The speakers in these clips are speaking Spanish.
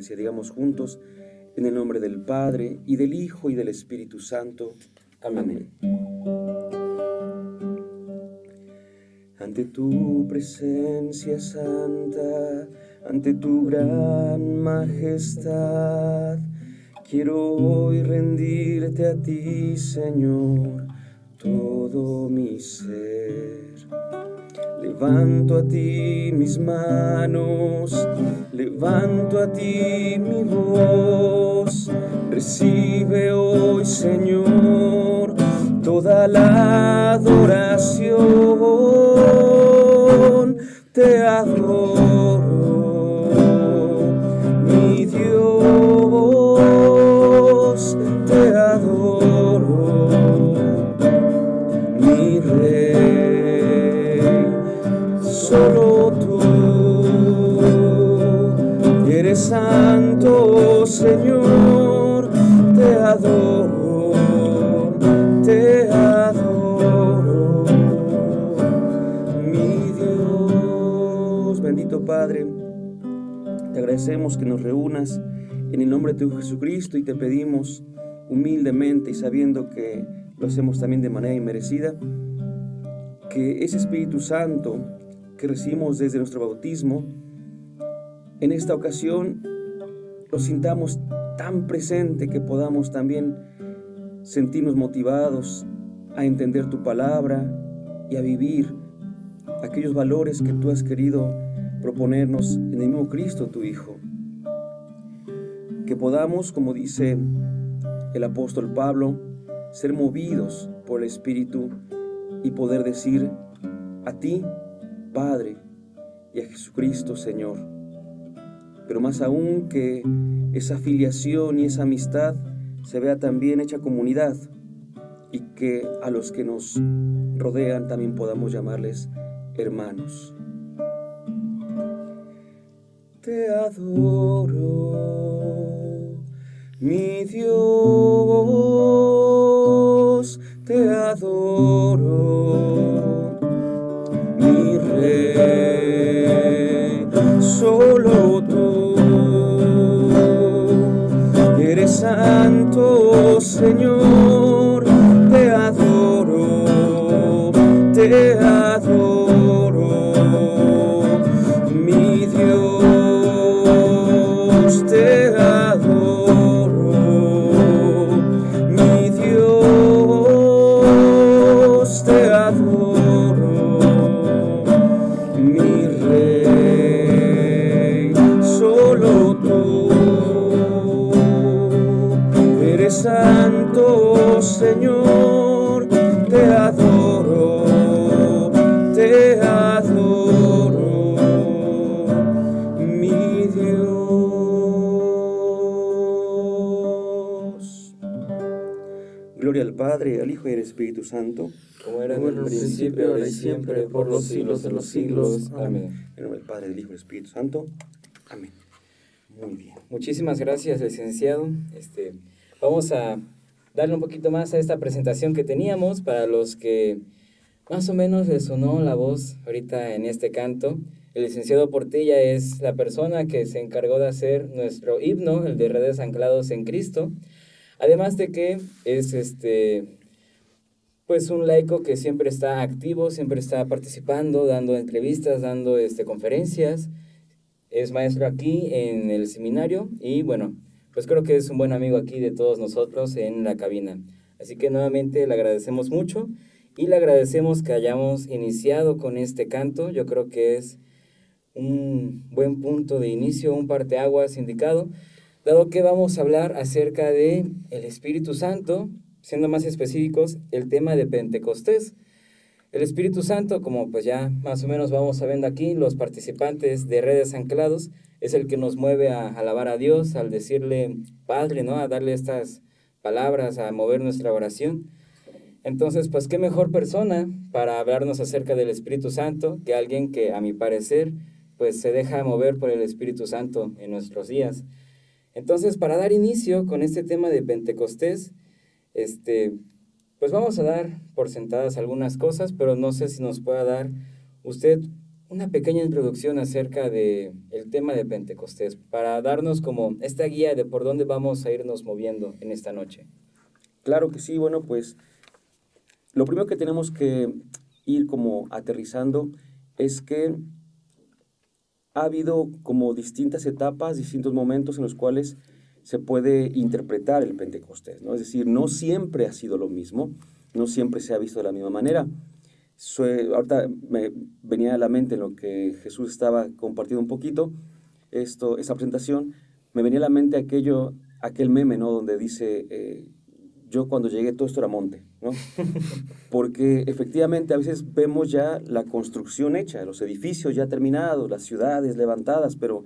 iglesia. Digamos juntos, en el nombre del Padre, y del Hijo, y del Espíritu Santo. Amén. Ante tu presencia santa, ante tu gran majestad, quiero hoy rendirte a ti, Señor, todo mi ser. Levanto a ti mis manos, levanto a ti mi voz. Recibe hoy, Señor, toda la adoración. Te adoro, mi Dios, te adoro, mi Rey. Solo tú eres santo, Señor, te adoro, mi Dios. Bendito Padre, te agradecemos que nos reúnas en el nombre de tu Hijo Jesucristo y te pedimos humildemente y sabiendo que lo hacemos también de manera inmerecida, que ese Espíritu Santo que recibimos desde nuestro bautismo, en esta ocasión lo sintamos tan presente que podamos también sentirnos motivados a entender tu palabra y a vivir aquellos valores que tú has querido proponernos en el mismo Cristo, tu Hijo. Que podamos, como dice el apóstol Pablo, ser movidos por el Espíritu y poder decir a ti, Padre, y a Jesucristo, Señor. Pero más aún, que esa filiación y esa amistad se vea también hecha comunidad y que a los que nos rodean también podamos llamarles hermanos. Te adoro, mi Dios, te adoro, mi Rey. Solo tú eres santo, Señor, te adoro, mi Dios, te adoro, mi Dios, te adoro, mi Rey. Solo tú eres santo, Señor, te adoro, mi Dios. Gloria al Padre, al Hijo y al Espíritu Santo, como era en el principio, ahora y siempre, por los siglos de los siglos. Amén. En nombre del Padre, del Hijo y del Espíritu Santo. Amén. Muy bien. Muchísimas gracias, licenciado. Vamos a darle un poquito más a esta presentación que teníamos para los que más o menos les sonó la voz ahorita en este canto. El licenciado Portilla es la persona que se encargó de hacer nuestro himno, el de Redes Anclados en Cristo. Además de que es pues un laico que siempre está activo, siempre está participando, dando entrevistas, dando conferencias. Es maestro aquí en el seminario y bueno, pues creo que es un buen amigo aquí de todos nosotros en la cabina. Así que nuevamente le agradecemos mucho y le agradecemos que hayamos iniciado con este canto. Yo creo que es un buen punto de inicio, un parteaguas indicado, dado que vamos a hablar acerca de el Espíritu Santo, siendo más específicos, el tema de Pentecostés. El Espíritu Santo, como pues ya más o menos vamos sabiendo aquí, los participantes de Redes Anclados, es el que nos mueve a alabar a Dios, al decirle Padre, ¿no? A darle estas palabras, a mover nuestra oración. Entonces, pues qué mejor persona para hablarnos acerca del Espíritu Santo que alguien que, a mi parecer, pues se deja mover por el Espíritu Santo en nuestros días. Entonces, para dar inicio con este tema de Pentecostés, pues vamos a dar por sentadas algunas cosas, pero no sé si nos pueda dar usted una pequeña introducción acerca de el tema de Pentecostés, para darnos como esta guía de por dónde vamos a irnos moviendo en esta noche. Claro que sí, bueno, pues lo primero que tenemos que ir como aterrizando es que ha habido como distintas etapas, distintos momentos en los cuales se puede interpretar el Pentecostés, ¿no? Es decir, no siempre ha sido lo mismo, no siempre se ha visto de la misma manera. Ahorita me venía a la mente en lo que Jesús estaba compartiendo un poquito, esa presentación, me venía a la mente aquel meme, ¿no? Donde dice, yo cuando llegué todo esto era monte, ¿no? Porque efectivamente a veces vemos ya la construcción hecha, los edificios ya terminados, las ciudades levantadas, pero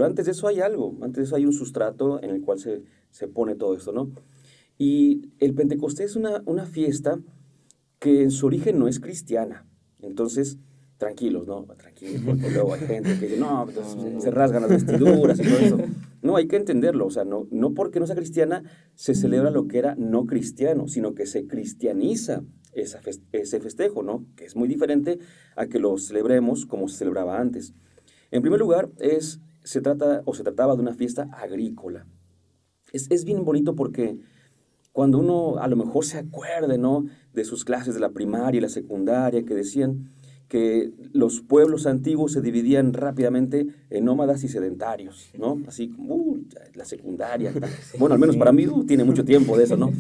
antes de eso hay algo, antes de eso hay un sustrato en el cual se pone todo esto, ¿no? Y el Pentecostés es una fiesta que en su origen no es cristiana. Entonces, tranquilos, ¿no? Tranquilos, porque luego hay gente que dice, no, entonces se rasgan las vestiduras y todo eso. No, hay que entenderlo, o sea, no porque no sea cristiana se celebra lo que era no cristiano, sino que se cristianiza ese festejo, ¿no? Que es muy diferente a que lo celebremos como se celebraba antes. En primer lugar, se trataba de una fiesta agrícola. Es bien bonito porque cuando uno a lo mejor se acuerde, ¿no? De sus clases de la primaria y la secundaria que decían que los pueblos antiguos se dividían rápidamente en nómadas y sedentarios, ¿no? Así como, la secundaria. Bueno, al menos para mí tiene mucho tiempo de eso, ¿no?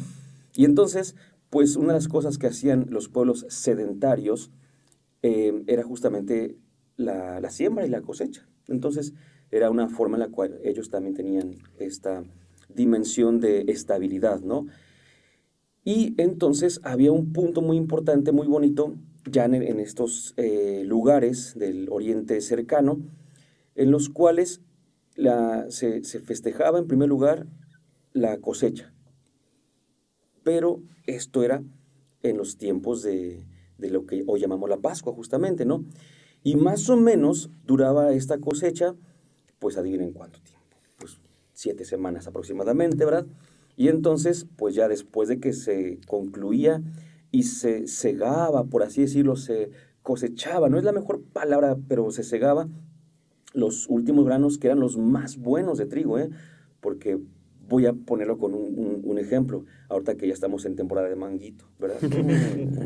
Y entonces, pues una de las cosas que hacían los pueblos sedentarios era justamente la siembra y la cosecha. Entonces, era una forma en la cual ellos también tenían esta dimensión de estabilidad, ¿no? Y entonces había un punto muy importante, muy bonito, ya en estos lugares del Oriente cercano, en los cuales se festejaba en primer lugar la cosecha. Pero esto era en los tiempos de lo que hoy llamamos la Pascua, justamente, ¿no? Y más o menos duraba esta cosecha, pues adivinen cuánto tiempo, pues 7 semanas aproximadamente, ¿verdad? Y entonces, pues ya después de que se concluía y se segaba, por así decirlo, se cosechaba, no es la mejor palabra, pero se segaba los últimos granos que eran los más buenos de trigo, ¿eh? Porque voy a ponerlo con un ejemplo, ahorita que ya estamos en temporada de manguito, ¿verdad?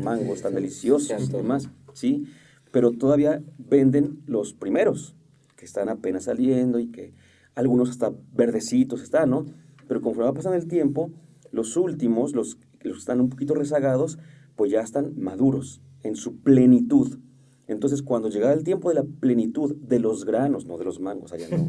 Mangos tan deliciosos y demás, ¿sí? Pero todavía venden los primeros, que están apenas saliendo y que algunos hasta verdecitos están, ¿no? Pero conforme va pasando el tiempo, los últimos, los que están un poquito rezagados, pues ya están maduros en su plenitud. Entonces, cuando llegaba el tiempo de la plenitud de los granos, no de los mangos, allá no,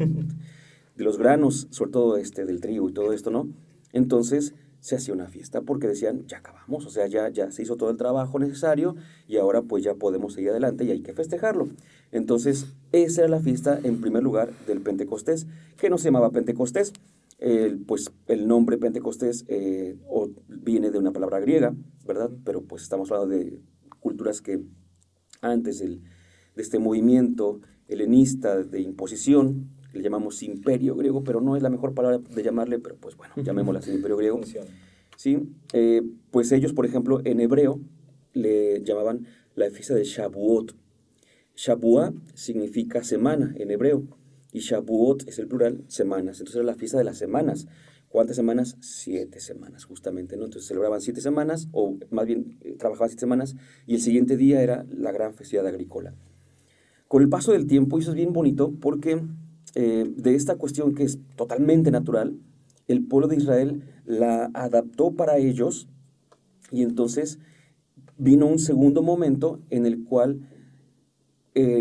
de los granos, sobre todo del trigo y todo esto, ¿no? Entonces se hacía una fiesta porque decían, ya acabamos, o sea, ya se hizo todo el trabajo necesario y ahora pues ya podemos seguir adelante y hay que festejarlo. Entonces, esa era la fiesta en primer lugar del Pentecostés, que no se llamaba Pentecostés, pues el nombre Pentecostés viene de una palabra griega, ¿verdad? Pero pues estamos hablando de culturas que antes de este movimiento helenista de imposición, le llamamos imperio griego, pero no es la mejor palabra de llamarle, pero pues bueno, llamémosla así, imperio griego. ¿Sí? Pues ellos, por ejemplo, en hebreo le llamaban la fiesta de Shavuot. Shavuot significa semana en hebreo, y Shavuot es el plural, semanas. Entonces era la fiesta de las semanas. ¿Cuántas semanas? 7 semanas, justamente, ¿no? Entonces celebraban 7 semanas, o más bien trabajaban 7 semanas, y el siguiente día era la gran festividad agrícola. Con el paso del tiempo, y eso es bien bonito, porque de esta cuestión que es totalmente natural, el pueblo de Israel la adaptó para ellos, y entonces vino un segundo momento en el cual,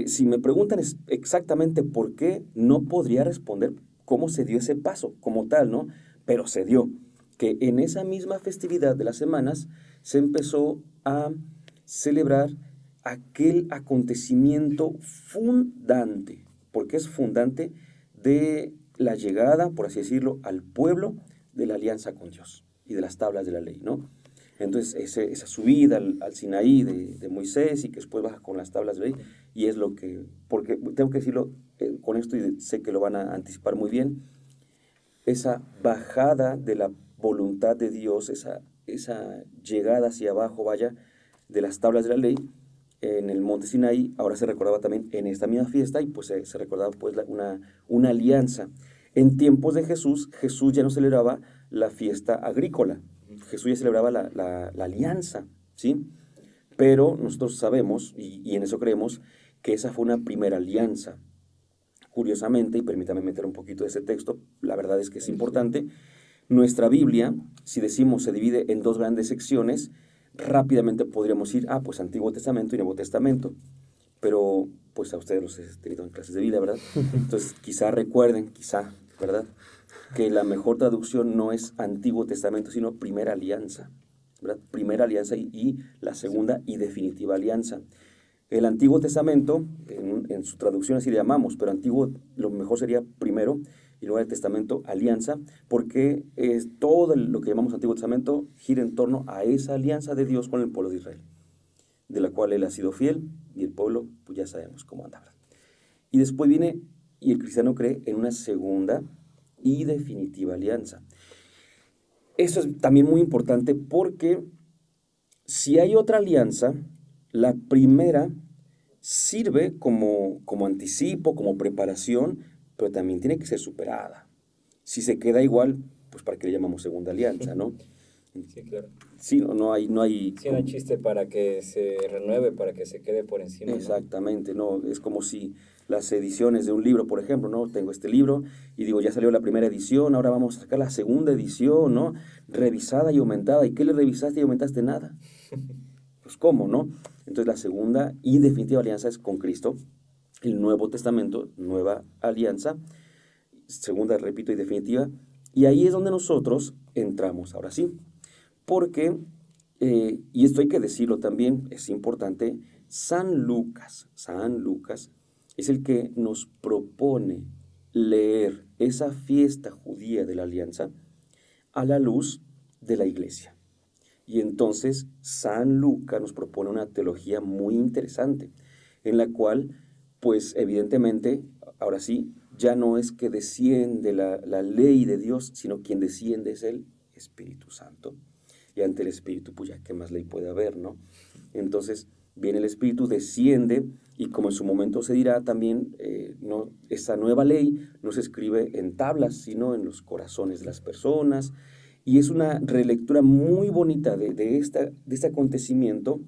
si me preguntan exactamente por qué, no podría responder cómo se dio ese paso como tal, ¿no? Pero se dio, que en esa misma festividad de las semanas se empezó a celebrar aquel acontecimiento fundante, porque es fundante de la llegada, por así decirlo, al pueblo de la alianza con Dios y de las tablas de la ley, ¿no? Entonces, esa subida al Sinaí de Moisés y que después baja con las tablas de ley, y es lo que, porque tengo que decirlo con esto y sé que lo van a anticipar muy bien, esa bajada de la voluntad de Dios, esa llegada hacia abajo, vaya, de las tablas de la ley, en el monte Sinaí, ahora se recordaba también en esta misma fiesta y pues se recordaba pues una alianza. En tiempos de Jesús, Jesús ya no celebraba la fiesta agrícola, Jesús ya celebraba la alianza, ¿sí? Pero nosotros sabemos, y en eso creemos, que esa fue una primera alianza. Curiosamente, y permítame meter un poquito de ese texto, la verdad es que es importante, nuestra Biblia, si decimos se divide en dos grandes secciones, rápidamente podríamos ir, pues Antiguo Testamento y Nuevo Testamento, pero pues a ustedes los he tenido en clases de Biblia, ¿verdad? Entonces quizá recuerden, ¿verdad? Que la mejor traducción no es Antiguo Testamento, sino Primera Alianza, ¿verdad? Primera Alianza y la segunda y definitiva alianza. El Antiguo Testamento, en su traducción así le llamamos, pero antiguo lo mejor sería primero, y luego el Testamento, alianza, porque todo lo que llamamos Antiguo Testamento gira en torno a esa alianza de Dios con el pueblo de Israel, de la cual Él ha sido fiel, y el pueblo, pues ya sabemos cómo anda. Y después viene, y el cristiano cree en una segunda y definitiva alianza. Eso es también muy importante porque si hay otra alianza, la primera sirve como anticipo, como preparación, pero también tiene que ser superada. Si se queda igual, pues ¿para qué le llamamos segunda alianza, no? Sí, claro. Sí, no hay... Sí, no hay chiste para que se renueve, para que se quede por encima. Exactamente, ¿no? Es como si las ediciones de un libro, por ejemplo, ¿no? Tengo este libro y digo, ya salió la primera edición, ahora vamos a sacar la segunda edición, ¿no? Revisada y aumentada. ¿Y qué le revisaste y aumentaste? Nada. Pues, ¿cómo, no? Entonces, la segunda y definitiva alianza es con Cristo. El Nuevo Testamento, nueva alianza, segunda, repito, y definitiva. Y ahí es donde nosotros entramos, ahora sí. Porque, y esto hay que decirlo también, es importante, San Lucas es el que nos propone leer esa fiesta judía de la alianza a la luz de la iglesia. Y entonces San Lucas nos propone una teología muy interesante, en la cual, pues evidentemente, ahora sí, ya no es que desciende la ley de Dios, sino quien desciende es el Espíritu Santo. Y ante el Espíritu, pues ya qué más ley puede haber, ¿no? Entonces viene el Espíritu, desciende, y como en su momento se dirá también, esa nueva ley no se escribe en tablas, sino en los corazones de las personas. Y es una relectura muy bonita de este acontecimiento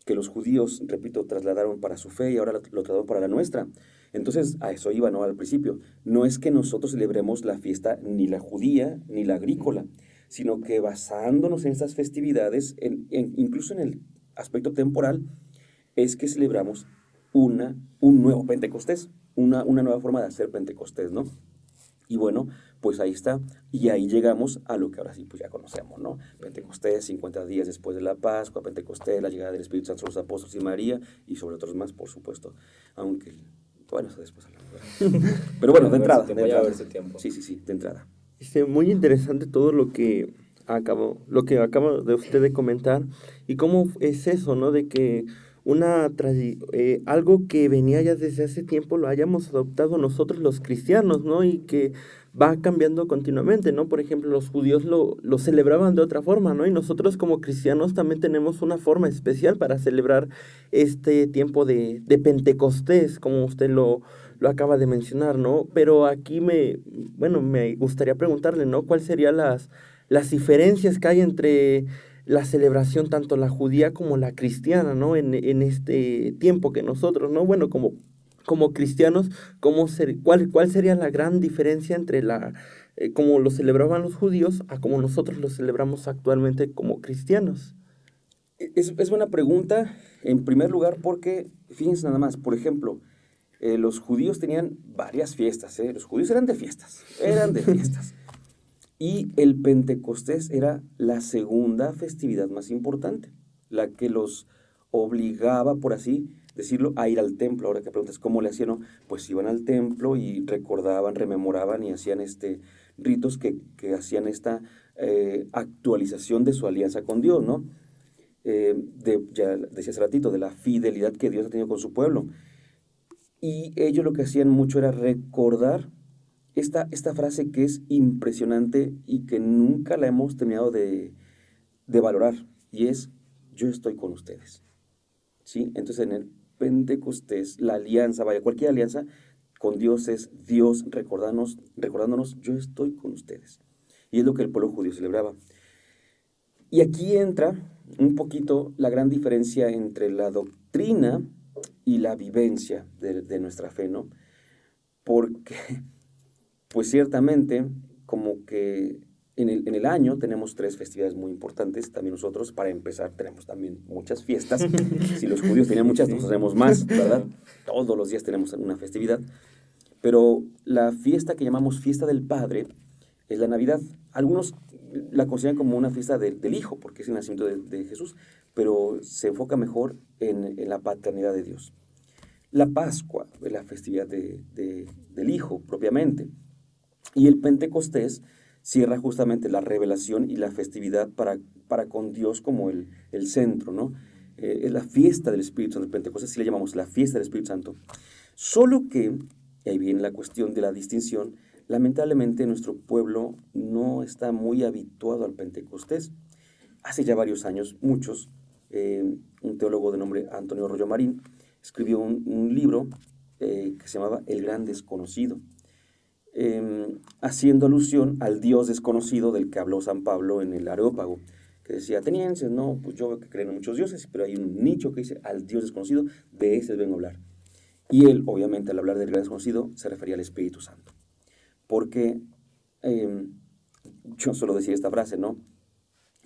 que los judíos, repito, trasladaron para su fe y ahora lo trasladaron para la nuestra. Entonces, a eso iba, ¿no? Al principio. No es que nosotros celebremos la fiesta ni la judía ni la agrícola, sino que basándonos en estas festividades, incluso en el aspecto temporal, es que celebramos un nuevo Pentecostés, una nueva forma de hacer Pentecostés, ¿no? Y bueno, pues ahí está, y ahí llegamos a lo que ahora sí pues ya conocemos, ¿no? Pentecostés, 50 días después de la Pascua, Pentecostés, la llegada del Espíritu Santo a los apóstoles y María, y sobre otros más, por supuesto, aunque, bueno, eso después hablamos. Pero bueno, de entrada. Sí, de entrada. Muy interesante todo lo que acaba de usted de comentar, y cómo es eso, ¿no? De que algo que venía ya desde hace tiempo lo hayamos adoptado nosotros los cristianos, ¿no? Y que va cambiando continuamente, ¿no? Por ejemplo, los judíos lo celebraban de otra forma, ¿no? Y nosotros como cristianos también tenemos una forma especial para celebrar este tiempo de Pentecostés, como usted lo acaba de mencionar, ¿no? Pero aquí me gustaría preguntarle, ¿no? ¿Cuáles serían las diferencias que hay entre la celebración, tanto la judía como la cristiana, ¿no? En este tiempo que nosotros, ¿no? Bueno, como cristianos, ¿cuál sería la gran diferencia entre como lo celebraban los judíos a como nosotros lo celebramos actualmente como cristianos? Es buena pregunta, en primer lugar, porque, fíjense nada más, por ejemplo, los judíos tenían varias fiestas, los judíos eran de fiestas. Y el Pentecostés era la segunda festividad más importante, la que los obligaba, por así decirlo, a ir al templo. Ahora que preguntas cómo le hacían, ¿no? Pues iban al templo y recordaban, rememoraban y hacían ritos que hacían esta actualización de su alianza con Dios, ¿no? Ya decía hace ratito, de la fidelidad que Dios ha tenido con su pueblo. Y ellos lo que hacían mucho era recordar esta frase que es impresionante y que nunca la hemos terminado de valorar, y es: yo estoy con ustedes. ¿sí? Entonces en el Pentecostés, la alianza, vaya, cualquier alianza con Dios es Dios recordándonos, yo estoy con ustedes. Y es lo que el pueblo judío celebraba. Y aquí entra un poquito la gran diferencia entre la doctrina y la vivencia de nuestra fe, ¿no? Porque, pues ciertamente, como que en el año tenemos 3 festividades muy importantes, también nosotros, para empezar, tenemos también muchas fiestas. Si los judíos tenían muchas, nosotros tenemos más, ¿verdad? Todos los días tenemos una festividad. Pero la fiesta que llamamos Fiesta del Padre es la Navidad. Algunos la consideran como una fiesta del Hijo, porque es el nacimiento de Jesús, pero se enfoca mejor en la paternidad de Dios. La Pascua es la festividad del Hijo, propiamente. Y el Pentecostés cierra justamente la revelación y la festividad para con Dios como el centro, ¿no? Es la fiesta del Espíritu Santo. El Pentecostés sí le llamamos la fiesta del Espíritu Santo. Solo que, y ahí viene la cuestión de la distinción, lamentablemente nuestro pueblo no está muy habituado al Pentecostés. Hace ya varios años, muchos, un teólogo de nombre Antonio Rollo Marín escribió un libro que se llamaba El Gran Desconocido, haciendo alusión al Dios desconocido del que habló San Pablo en el Areópago, que decía, atenienses, no, pues yo veo que creen en muchos dioses, pero hay un nicho que dice al Dios desconocido, de ese vengo a hablar. Y él, obviamente, al hablar del gran desconocido, se refería al Espíritu Santo. Porque yo solo decía esta frase, ¿no?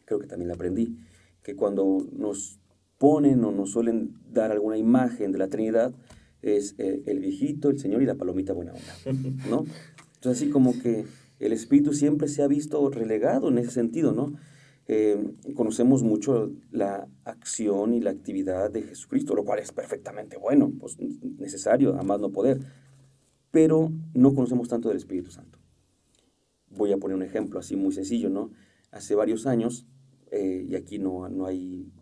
Creo que también la aprendí, que cuando nos ponen o nos suelen dar alguna imagen de la Trinidad, es el viejito, el Señor y la palomita buena onda, ¿no? Entonces, así como que el Espíritu siempre se ha visto relegado en ese sentido, ¿no? Conocemos mucho la acción y la actividad de Jesucristo, lo cual es perfectamente bueno, pues necesario, a más no poder, pero no conocemos tanto del Espíritu Santo. Voy a poner un ejemplo así muy sencillo, ¿no? Hace varios años, y aquí no hay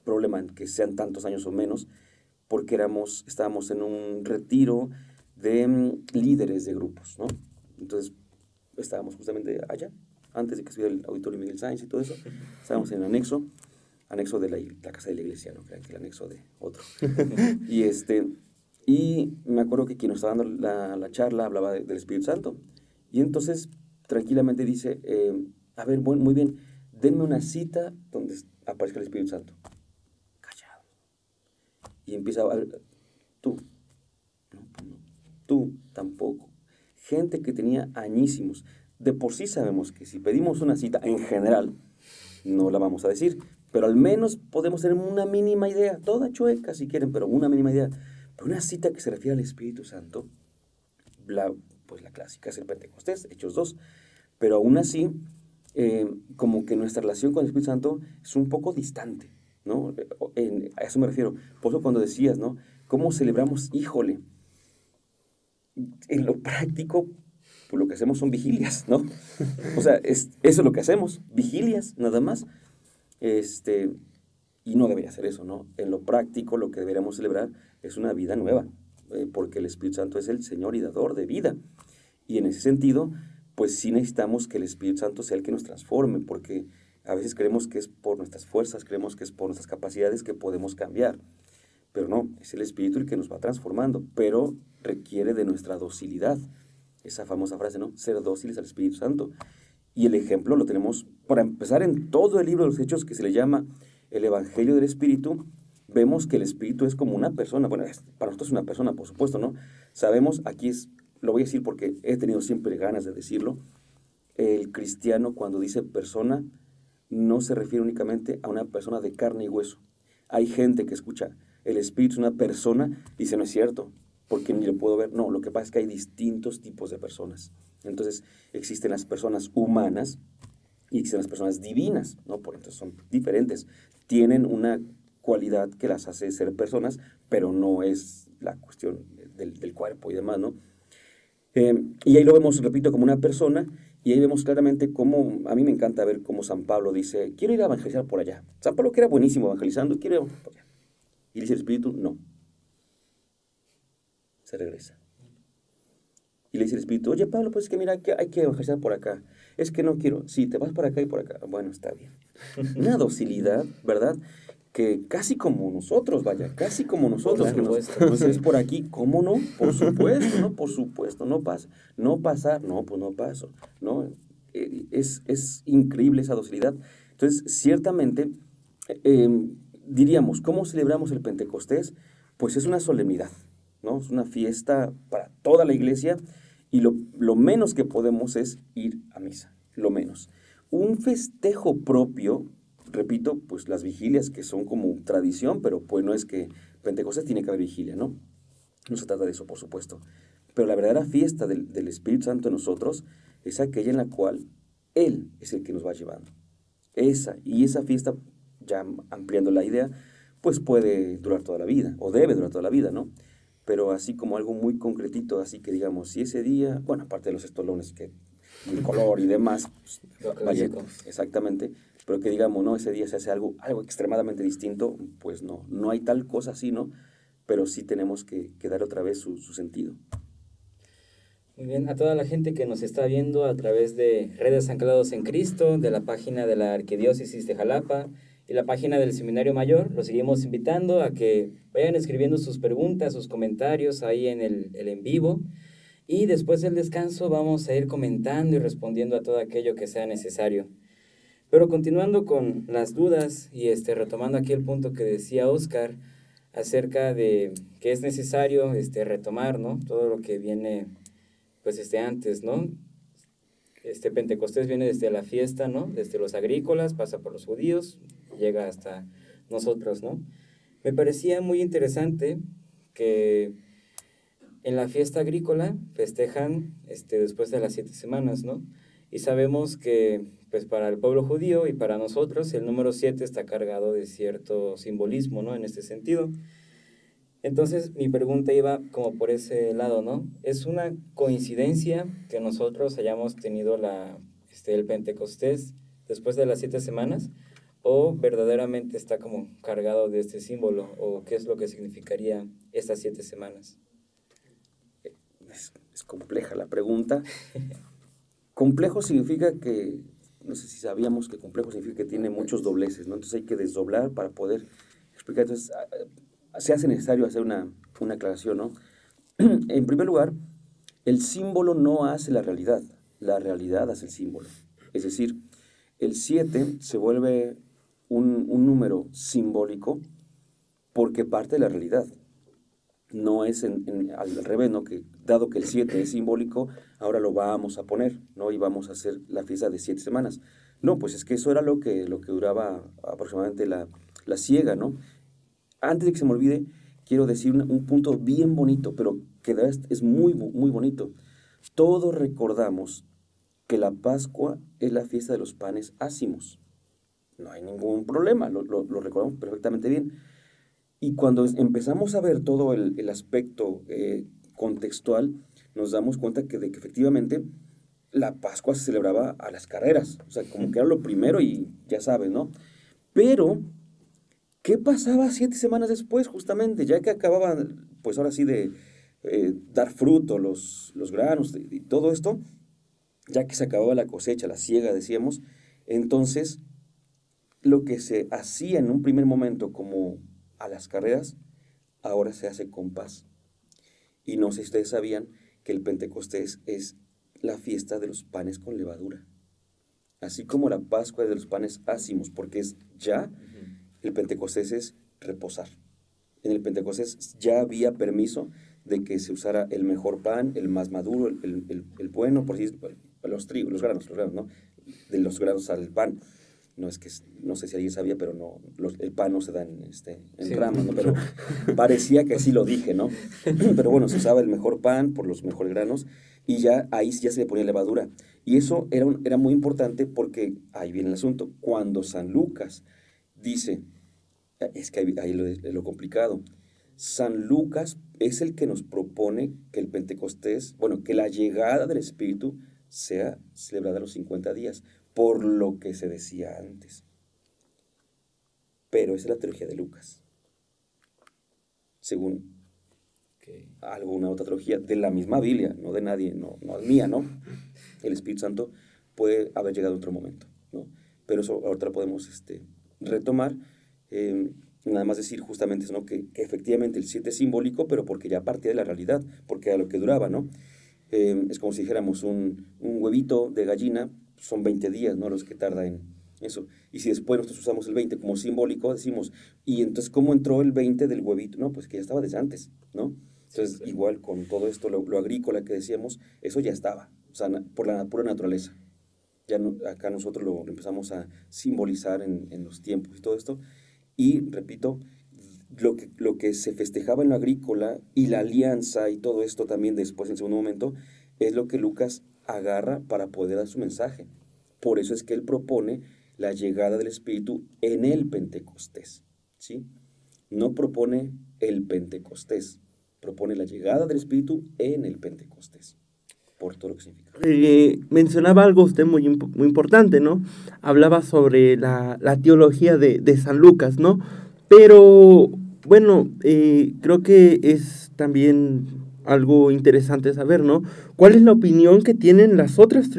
problema en que sean tantos años o menos, porque estábamos en un retiro de líderes de grupos, ¿no? Entonces, estábamos justamente allá, antes de que estuviera el Auditorio Miguel Sáenz y todo eso, estábamos en el anexo de la casa de la iglesia, no crean que el anexo de otro. Y me acuerdo que quien nos estaba dando la charla hablaba del Espíritu Santo, y entonces tranquilamente dice, a ver, bueno, muy bien, denme una cita donde aparezca el Espíritu Santo. Callado. Y empieza a hablar, tú, no, tú tampoco. Gente que tenía añísimos. De por sí sabemos que si pedimos una cita en general, no la vamos a decir, pero al menos podemos tener una mínima idea, toda chueca si quieren, pero una mínima idea. Pero una cita que se refiere al Espíritu Santo, pues la clásica es el Pentecostés, Hechos 2, pero aún así, como que nuestra relación con el Espíritu Santo es un poco distante, ¿no? A eso me refiero. Por eso cuando decías, ¿no? ¿Cómo celebramos? Híjole, en lo práctico, pues lo que hacemos son vigilias, ¿no? O sea, eso es lo que hacemos, vigilias, nada más. Y no debería ser eso, ¿no? En lo práctico, lo que deberíamos celebrar es una vida nueva, porque el Espíritu Santo es el Señor y dador de vida. Y en ese sentido, pues sí necesitamos que el Espíritu Santo sea el que nos transforme, porque a veces creemos que es por nuestras fuerzas, creemos que es por nuestras capacidades que podemos cambiar. Pero no, es el Espíritu el que nos va transformando, pero requiere de nuestra docilidad. Esa famosa frase, ¿no? Ser dóciles al Espíritu Santo. Y el ejemplo lo tenemos, para empezar, en todo el libro de los Hechos, que se le llama el Evangelio del Espíritu. Vemos que el Espíritu es como una persona. Bueno, para nosotros es una persona, por supuesto, ¿no? Sabemos, lo voy a decir porque he tenido siempre ganas de decirlo, el cristiano cuando dice persona, no se refiere únicamente a una persona de carne y hueso. Hay gente que escucha, el Espíritu es una persona, dice, no es cierto, porque ni lo puedo ver. No, lo que pasa es que hay distintos tipos de personas. Entonces, existen las personas humanas y existen las personas divinas, ¿no? Por entonces son diferentes. Tienen una cualidad que las hace ser personas, pero no es la cuestión del cuerpo y demás, ¿no? Y ahí lo vemos, repito, como una persona, y ahí vemos claramente cómo, a mí me encanta ver cómo San Pablo dice, quiero ir a evangelizar por allá. San Pablo, que era buenísimo evangelizando, quiero ir por allá. Y dice el Espíritu, no. Se regresa. Y le dice el Espíritu, oye Pablo, pues es que mira, hay que evangelizar por acá. Es que no quiero. Sí, te vas por acá y por acá. Bueno, está bien. Una docilidad, ¿verdad? que casi como nosotros, vaya, casi como nosotros, Por que supuesto. nos es por aquí, ¿cómo no? Por supuesto, ¿no? Por supuesto, no pasa, no pasar, no, pues no paso, ¿no? Es increíble esa docilidad. Entonces, ciertamente, diríamos, ¿cómo celebramos el Pentecostés? Pues es una solemnidad, ¿no? Es una fiesta para toda la iglesia y lo menos que podemos es ir a misa, lo menos. Un festejo propio, repito, pues las vigilias que son como tradición, pero pues no es que Pentecostés tiene que haber vigilia, ¿no? No se trata de eso, por supuesto. Pero la verdadera fiesta del Espíritu Santo en nosotros es aquella en la cual Él es el que nos va llevando. Y esa fiesta, ya ampliando la idea, pues puede durar toda la vida, o debe durar toda la vida, ¿no? Pero así como algo muy concretito, así que digamos, si ese día, bueno, aparte de los estolones, que el color y demás, pues, Lo vaya, clásico. exactamente, pero que digamos, no, ese día se hace algo extremadamente distinto, pues no hay tal cosa así, ¿no? Pero sí tenemos que dar otra vez su sentido. Muy bien, a toda la gente que nos está viendo a través de Redes Anclados en Cristo, de la página de la Arquidiócesis de Jalapa y la página del Seminario Mayor, los seguimos invitando a que vayan escribiendo sus preguntas, sus comentarios ahí en el en vivo. Y después del descanso vamos a ir comentando y respondiendo a todo aquello que sea necesario. Pero continuando con las dudas y retomando aquí el punto que decía Óscar acerca de que es necesario retomar, ¿no? Todo lo que viene pues antes, ¿no? Pentecostés viene desde la fiesta, ¿no? Desde los agrícolas, pasa por los judíos, llega hasta nosotros, ¿no? Me parecía muy interesante que en la fiesta agrícola festejan después de las 7 semanas, ¿no? Y sabemos que pues para el pueblo judío y para nosotros el número 7 está cargado de cierto simbolismo, ¿no? En este sentido. Entonces mi pregunta iba como por ese lado, ¿no? ¿Es una coincidencia que nosotros hayamos tenido el Pentecostés después de las 7 semanas? ¿O verdaderamente está como cargado de este símbolo? ¿O qué es lo que significaría estas 7 semanas? Es compleja la pregunta. Complejo significa que, no sé si sabíamos que complejo significa que tiene muchos dobleces, ¿no? Entonces hay que desdoblar para poder explicar. Entonces se hace necesario hacer una aclaración, ¿no? En primer lugar, el símbolo no hace la realidad hace el símbolo. Es decir, el 7 se vuelve un número simbólico porque parte de la realidad. No es al revés, ¿no? Que dado que el 7 es simbólico, ahora lo vamos a poner, ¿no? Y vamos a hacer la fiesta de 7 semanas. No, pues es que eso era lo que duraba aproximadamente la siega, ¿no? Antes de que se me olvide, quiero decir un punto bien bonito, pero que es muy, muy bonito. Todos recordamos que la Pascua es la fiesta de los panes ácimos. No hay ningún problema, lo recordamos perfectamente bien. Y cuando empezamos a ver todo el aspecto contextual, nos damos cuenta de que efectivamente la Pascua se celebraba a las carreras. O sea, como que era lo primero y ya sabes, ¿no? Pero, ¿qué pasaba 7 semanas después, justamente? Ya que acababan, pues ahora sí, de dar fruto los granos y todo esto, ya que se acababa la cosecha, la siega, decíamos, entonces lo que se hacía en un primer momento como a las carreras, ahora se hace con paz. Y no sé si ustedes sabían que el Pentecostés es la fiesta de los panes con levadura. Así como la Pascua es de los panes ácimos, porque es ya, el Pentecostés es reposar. En el Pentecostés ya había permiso de que se usara el mejor pan, el más maduro, el bueno, por decir, los granos, ¿no? De los granos al pan. No es que, no sé si alguien sabía, pero no, el pan no se da en sí, ramas, ¿no? Pero parecía que así lo dije, ¿no? Pero bueno, se usaba el mejor pan por los mejores granos y ya ahí ya se le ponía levadura. Y eso era muy importante porque, ahí viene el asunto, cuando San Lucas dice, es que ahí lo complicado, San Lucas es el que nos propone que el Pentecostés, bueno, que la llegada del Espíritu sea celebrada a los 50 días, por lo que se decía antes. Pero esa es la teología de Lucas. Según alguna otra teología de la misma Biblia, no de nadie, no es mía, ¿no? El Espíritu Santo puede haber llegado en otro momento, ¿no? Pero eso ahorita lo podemos retomar. Nada más decir justamente eso, ¿no? Que efectivamente el 7 es simbólico, pero porque ya partía de la realidad, porque era lo que duraba, ¿no? Es como si dijéramos un huevito de gallina, son 20 días, ¿no? Los que tarda en eso. Y si después nosotros usamos el 20 como simbólico, decimos, ¿y entonces cómo entró el 20 del huevito? No, pues que ya estaba desde antes, ¿no? Entonces, sí, igual con todo esto, lo agrícola que decíamos, eso ya estaba, o sea, por la pura naturaleza. Ya no, acá nosotros lo empezamos a simbolizar en los tiempos y todo esto. Y, repito, lo que se festejaba en lo agrícola y la alianza y todo esto también después, en segundo momento, es lo que Lucas agarra para poder dar su mensaje. Por eso es que él propone la llegada del Espíritu en el Pentecostés, ¿sí? No propone el Pentecostés, propone la llegada del Espíritu en el Pentecostés, por todo lo que significa. Mencionaba algo usted muy importante, ¿no? Hablaba sobre la teología de San Lucas, ¿no? Pero, bueno, creo que es también algo interesante saber, ¿no? ¿Cuál es la opinión que tienen las otras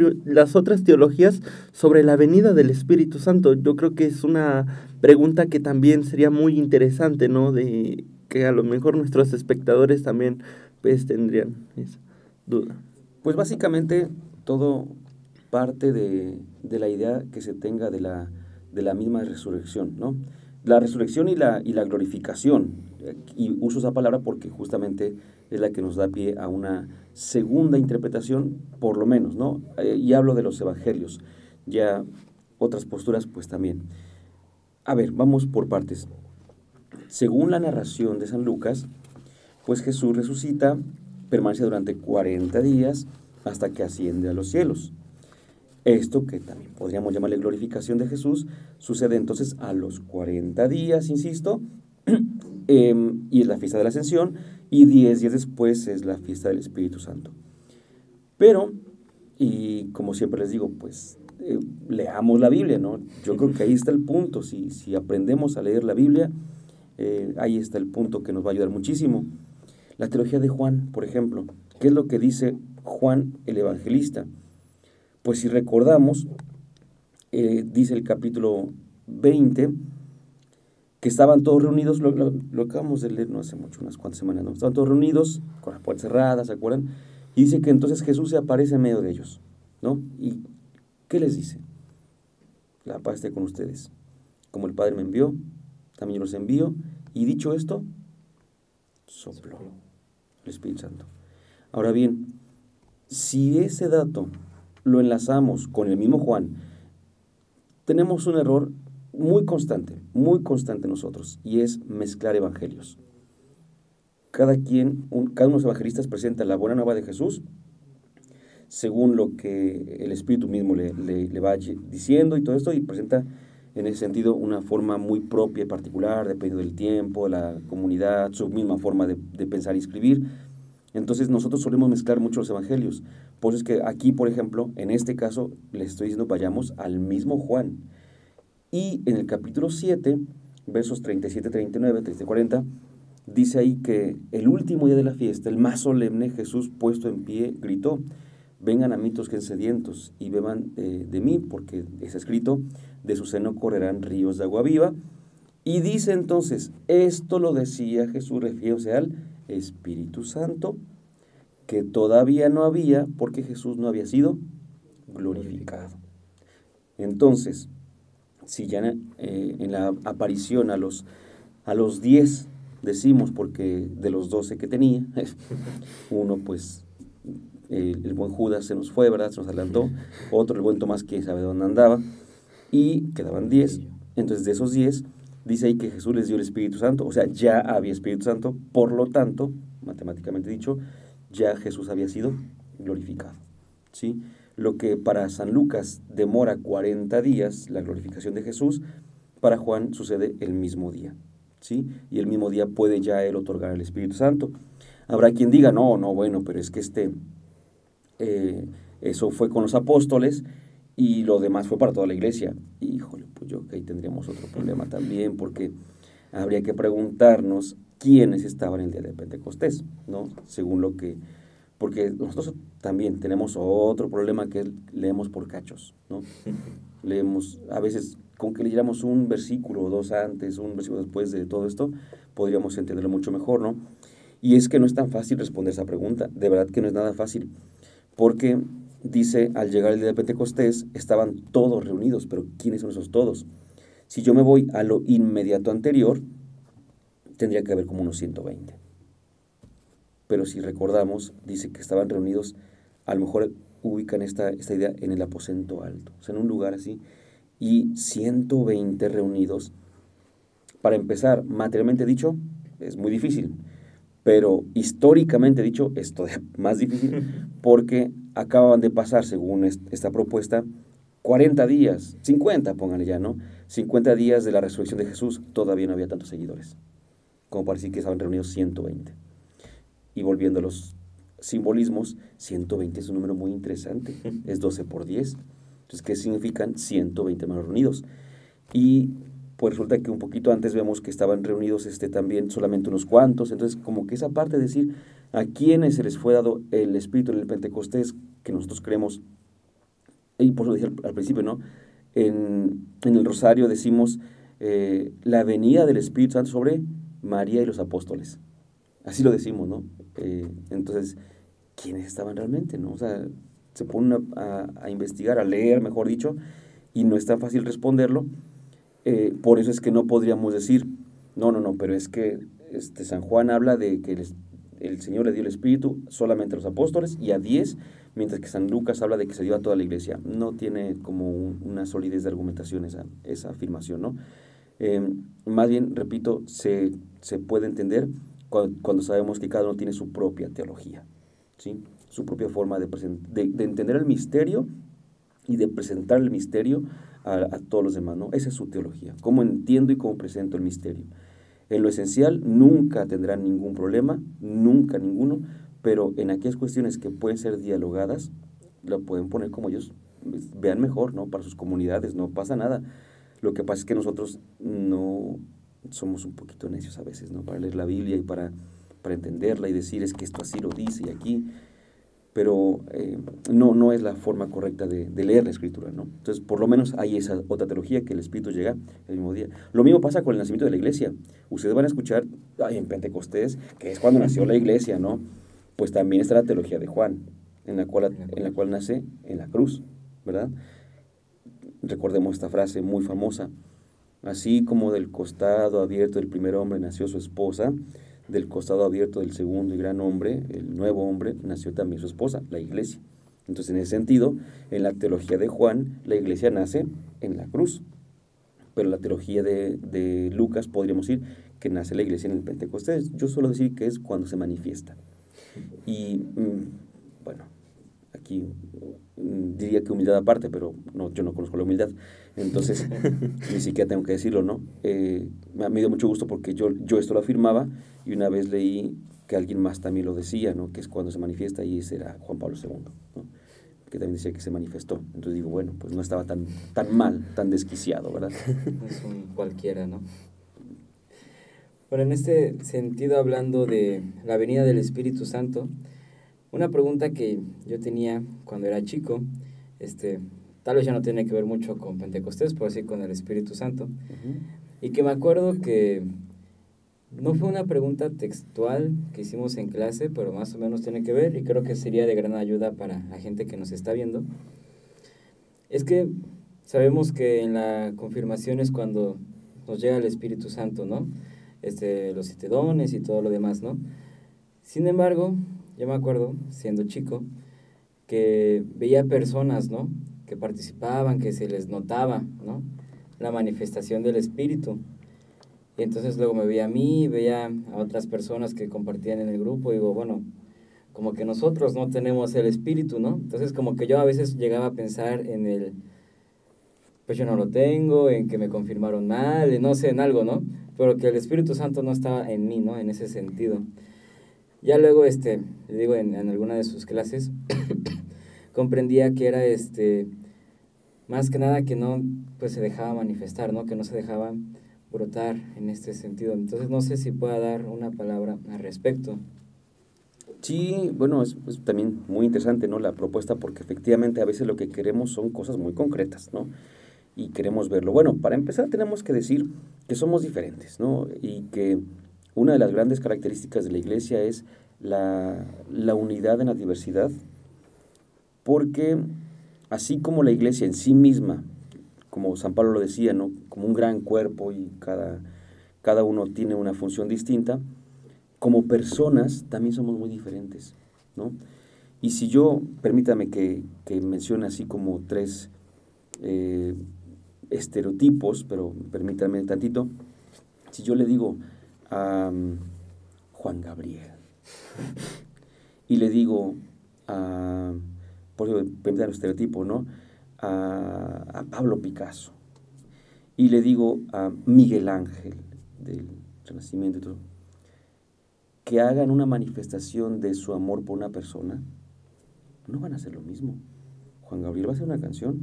teologías sobre la venida del Espíritu Santo? Yo creo que es una pregunta que también sería muy interesante, ¿no? De que a lo mejor nuestros espectadores también, pues, tendrían esa duda. Pues básicamente todo parte de la idea que se tenga de la misma resurrección, ¿no? La resurrección y la glorificación, y uso esa palabra porque justamente es la que nos da pie a una segunda interpretación, por lo menos, ¿no? Y hablo de los evangelios, ya otras posturas pues también. A ver, vamos por partes. Según la narración de San Lucas, pues Jesús resucita, permanece durante 40 días hasta que asciende a los cielos. Esto, que también podríamos llamarle glorificación de Jesús, sucede entonces a los 40 días, insisto, y es la fiesta de la Ascensión, y 10 días después es la fiesta del Espíritu Santo. Pero, y como siempre les digo, pues leamos la Biblia, ¿no? Yo creo que ahí está el punto. Si aprendemos a leer la Biblia, ahí está el punto que nos va a ayudar muchísimo. La teología de Juan, por ejemplo, ¿qué es lo que dice Juan el Evangelista? Pues si recordamos, dice el capítulo 20, que estaban todos reunidos, lo acabamos de leer no hace mucho, unas cuantas semanas, ¿no? Estaban todos reunidos, con las puertas cerradas, ¿se acuerdan? Y dice que entonces Jesús se aparece en medio de ellos, ¿no? ¿Y qué les dice? La paz esté con ustedes. Como el Padre me envió, también yo los envío. Y dicho esto, sopló el Espíritu Santo. Ahora bien, si ese dato lo enlazamos con el mismo Juan, tenemos un error muy constante nosotros, y es mezclar evangelios. Cada uno de los evangelistas presenta la buena nueva de Jesús según lo que el Espíritu mismo le va diciendo y todo esto, y presenta en ese sentido una forma muy propia y particular, dependiendo del tiempo, la comunidad, su misma forma de pensar y escribir. Entonces nosotros solemos mezclar mucho los evangelios. Por eso es que aquí, por ejemplo, en este caso, les estoy diciendo, vayamos al mismo Juan. Y en el capítulo 7, versos 37, 39, 30, 40, dice ahí que el último día de la fiesta, el más solemne, Jesús puesto en pie, gritó: vengan a mí todos que estén sedientos y beban de mí, porque es escrito, de su seno correrán ríos de agua viva. Y dice entonces, esto lo decía Jesús refiriéndose al Espíritu Santo, que todavía no había, porque Jesús no había sido glorificado. Entonces, si ya en la aparición a los 10 decimos, porque de los 12 que tenía, uno pues el buen Judas se nos fue, ¿verdad? Se nos adelantó, otro el buen Tomás, que sabe dónde andaba, y quedaban 10. Entonces de esos 10 dice ahí que Jesús les dio el Espíritu Santo, o sea, ya había Espíritu Santo, por lo tanto, matemáticamente dicho, ya Jesús había sido glorificado, ¿sí? Lo que para San Lucas demora 40 días, la glorificación de Jesús, para Juan sucede el mismo día, ¿sí? Y el mismo día puede ya él otorgar el Espíritu Santo. Habrá quien diga, no, bueno, pero es que eso fue con los apóstoles y lo demás fue para toda la iglesia. Híjole, pues yo que ahí tendríamos otro problema también, porque habría que preguntarnos quiénes estaban el día de Pentecostés, ¿no? Según lo que... Porque nosotros también tenemos otro problema, que leemos por cachos, ¿no? Leemos, a veces con que leyéramos un versículo o dos antes, un versículo después de todo esto, podríamos entenderlo mucho mejor, ¿no? Y es que no es tan fácil responder esa pregunta, de verdad que no es nada fácil, porque dice, al llegar el día de Pentecostés, estaban todos reunidos, pero ¿quiénes son esos todos? Si yo me voy a lo inmediato anterior, tendría que haber como unos 120. Pero si recordamos, dice que estaban reunidos, a lo mejor ubican esta idea en el aposento alto, o sea, en un lugar así, y 120 reunidos. Para empezar, materialmente dicho, es muy difícil, pero históricamente dicho, es todavía más difícil, porque acababan de pasar, según esta propuesta, 40 días, 50, pónganle ya, ¿no? 50 días de la resurrección de Jesús, todavía no había tantos seguidores, como para decir que estaban reunidos 120. Y volviendo a los simbolismos, 120 es un número muy interesante, es 12 por 10. Entonces, ¿qué significan 120 hermanos reunidos? Y pues resulta que un poquito antes vemos que estaban reunidos también solamente unos cuantos, entonces como que esa parte de decir a quienes se les fue dado el Espíritu en el Pentecostés, que nosotros creemos, y por eso dije al principio, ¿no? En el Rosario decimos la venida del Espíritu Santo sobre María y los apóstoles. Así lo decimos, ¿no? Entonces, ¿quiénes estaban realmente, no? O sea, se ponen a investigar, a leer, mejor dicho, y no es tan fácil responderlo. Por eso es que no podríamos decir, no, pero es que San Juan habla de que el Señor le dio el Espíritu solamente a los apóstoles y a 10, mientras que San Lucas habla de que se dio a toda la iglesia. No tiene como una solidez de argumentación esa afirmación, ¿no? Más bien, repito, se puede entender cuando sabemos que cada uno tiene su propia teología, ¿sí? Su propia forma de entender el misterio y de presentar el misterio a todos los demás, ¿no? Esa es su teología, cómo entiendo y cómo presento el misterio. En lo esencial nunca tendrán ningún problema, nunca ninguno, pero en aquellas cuestiones que pueden ser dialogadas, lo pueden poner como ellos vean mejor, ¿no? Para sus comunidades, no pasa nada. Lo que pasa es que nosotros no somos un poquito necios a veces, ¿no? Para leer la Biblia y para entenderla y decir es que esto así lo dice y aquí, pero no es la forma correcta de leer la Escritura, ¿no? Entonces, por lo menos hay esa otra teología que el Espíritu llega el mismo día. Lo mismo pasa con el nacimiento de la iglesia. Ustedes van a escuchar en Pentecostés, que es cuando nació la iglesia, ¿no? Pues también está la teología de Juan, en la cual nace en la cruz, ¿verdad? Recordemos esta frase muy famosa: así como del costado abierto del primer hombre nació su esposa, del costado abierto del segundo y gran hombre, el nuevo hombre, nació también su esposa, la iglesia. Entonces, en ese sentido, en la teología de Juan, la iglesia nace en la cruz. Pero en la teología de Lucas podríamos decir que nace la iglesia en el Pentecostés. Yo suelo decir que es cuando se manifiesta. Y, bueno, aquí diría que humildad aparte, pero no, yo no conozco la humildad, entonces ni siquiera tengo que decirlo, ¿no? Me dio mucho gusto porque yo esto lo afirmaba y una vez leí que alguien más también lo decía, ¿no? Que es cuando se manifiesta, y ese era Juan Pablo II, ¿no? Que también decía que se manifestó. Entonces digo, bueno, pues no estaba tan mal, tan desquiciado, ¿verdad? Es un cualquiera, ¿no? Bueno, en este sentido, hablando de la venida del Espíritu Santo, una pregunta que yo tenía cuando era chico, tal vez ya no tiene que ver mucho con Pentecostés, pero sí con el Espíritu Santo, y que me acuerdo que no fue una pregunta textual que hicimos en clase, pero más o menos tiene que ver, y creo que sería de gran ayuda para la gente que nos está viendo. Es que sabemos que en la confirmación es cuando nos llega el Espíritu Santo, ¿no? Los 7 dones y todo lo demás, ¿no? Sin embargo, yo me acuerdo, siendo chico, que veía personas, ¿no? Que participaban, que se les notaba, ¿no? La manifestación del Espíritu. Y entonces luego me veía a mí, veía a otras personas que compartían en el grupo, y digo, bueno, como que nosotros no tenemos el Espíritu, ¿no? Entonces como que yo a veces llegaba a pensar pues yo no lo tengo, en que me confirmaron mal, no sé, en algo, ¿no? Pero que el Espíritu Santo no estaba en mí, ¿no? En ese sentido. Ya luego, digo, en alguna de sus clases, comprendía que era, más que nada que no, pues se dejaba manifestar, ¿no? Que no se dejaba brotar en este sentido. Entonces, no sé si pueda dar una palabra al respecto. Sí, bueno, es también muy interesante, ¿no? La propuesta, porque efectivamente a veces lo que queremos son cosas muy concretas, ¿no? y queremos verlo. Bueno, para empezar tenemos que decir que somos diferentes, ¿no? Y que una de las grandes características de la iglesia es la unidad en la diversidad, porque así como la iglesia en sí misma, como San Pablo lo decía, ¿no? Como un gran cuerpo y cada uno tiene una función distinta, como personas también somos muy diferentes, ¿no? Y si yo, permítame que mencione así como tres estereotipos, pero permítame tantito, si yo le digo a Juan Gabriel y le digo a, por eso permítame el estereotipo, ¿no? A Pablo Picasso y le digo a Miguel Ángel del Renacimiento y todo, que hagan una manifestación de su amor por una persona, no van a hacer lo mismo. Juan Gabriel va a hacer una canción,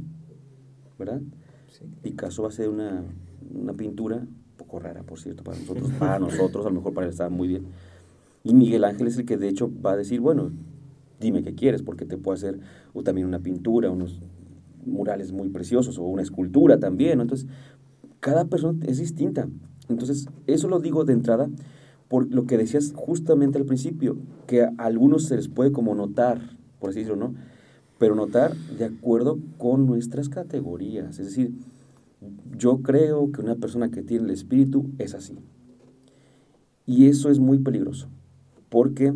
¿verdad? Sí. Picasso va a hacer una pintura, un poco rara, por cierto, para nosotros, a lo mejor para él estaba muy bien. Y Miguel Ángel es el que de hecho va a decir, bueno, dime qué quieres, porque te puedo hacer o también una pintura, unos murales muy preciosos, o una escultura también, ¿no? Entonces, cada persona es distinta. Entonces, eso lo digo de entrada, por lo que decías justamente al principio, que a algunos se les puede como notar, por así decirlo, ¿no? Pero notar de acuerdo con nuestras categorías. Es decir, yo creo que una persona que tiene el espíritu es así. Y eso es muy peligroso, porque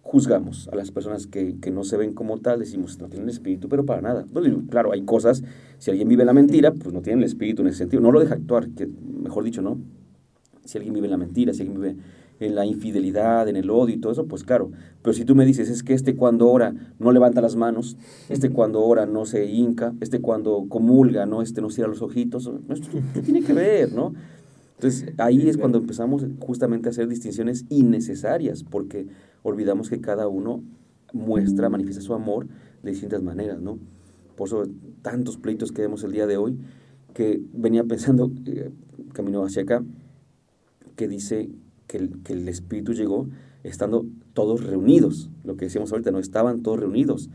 juzgamos a las personas que no se ven como tal, decimos, no tienen espíritu, pero para nada. No, claro, hay cosas, si alguien vive la mentira, pues no tiene el espíritu en ese sentido, no lo deja actuar, que, mejor dicho, ¿no? Si alguien vive en la mentira, si alguien vive en la infidelidad, en el odio y todo eso, pues claro. Pero si tú me dices, es que cuando ora no levanta las manos, cuando ora no se hinca, cuando comulga, ¿no? No cierra los ojitos, ¿no? ¿Qué tiene que ver, no? Entonces, ahí es cuando empezamos justamente a hacer distinciones innecesarias, porque olvidamos que cada uno manifiesta su amor de distintas maneras, ¿no? Por eso, tantos pleitos que vemos el día de hoy, que venía pensando, camino hacia acá, que dice que el Espíritu llegó estando todos reunidos, lo que decíamos ahorita, no estaban todos reunidos.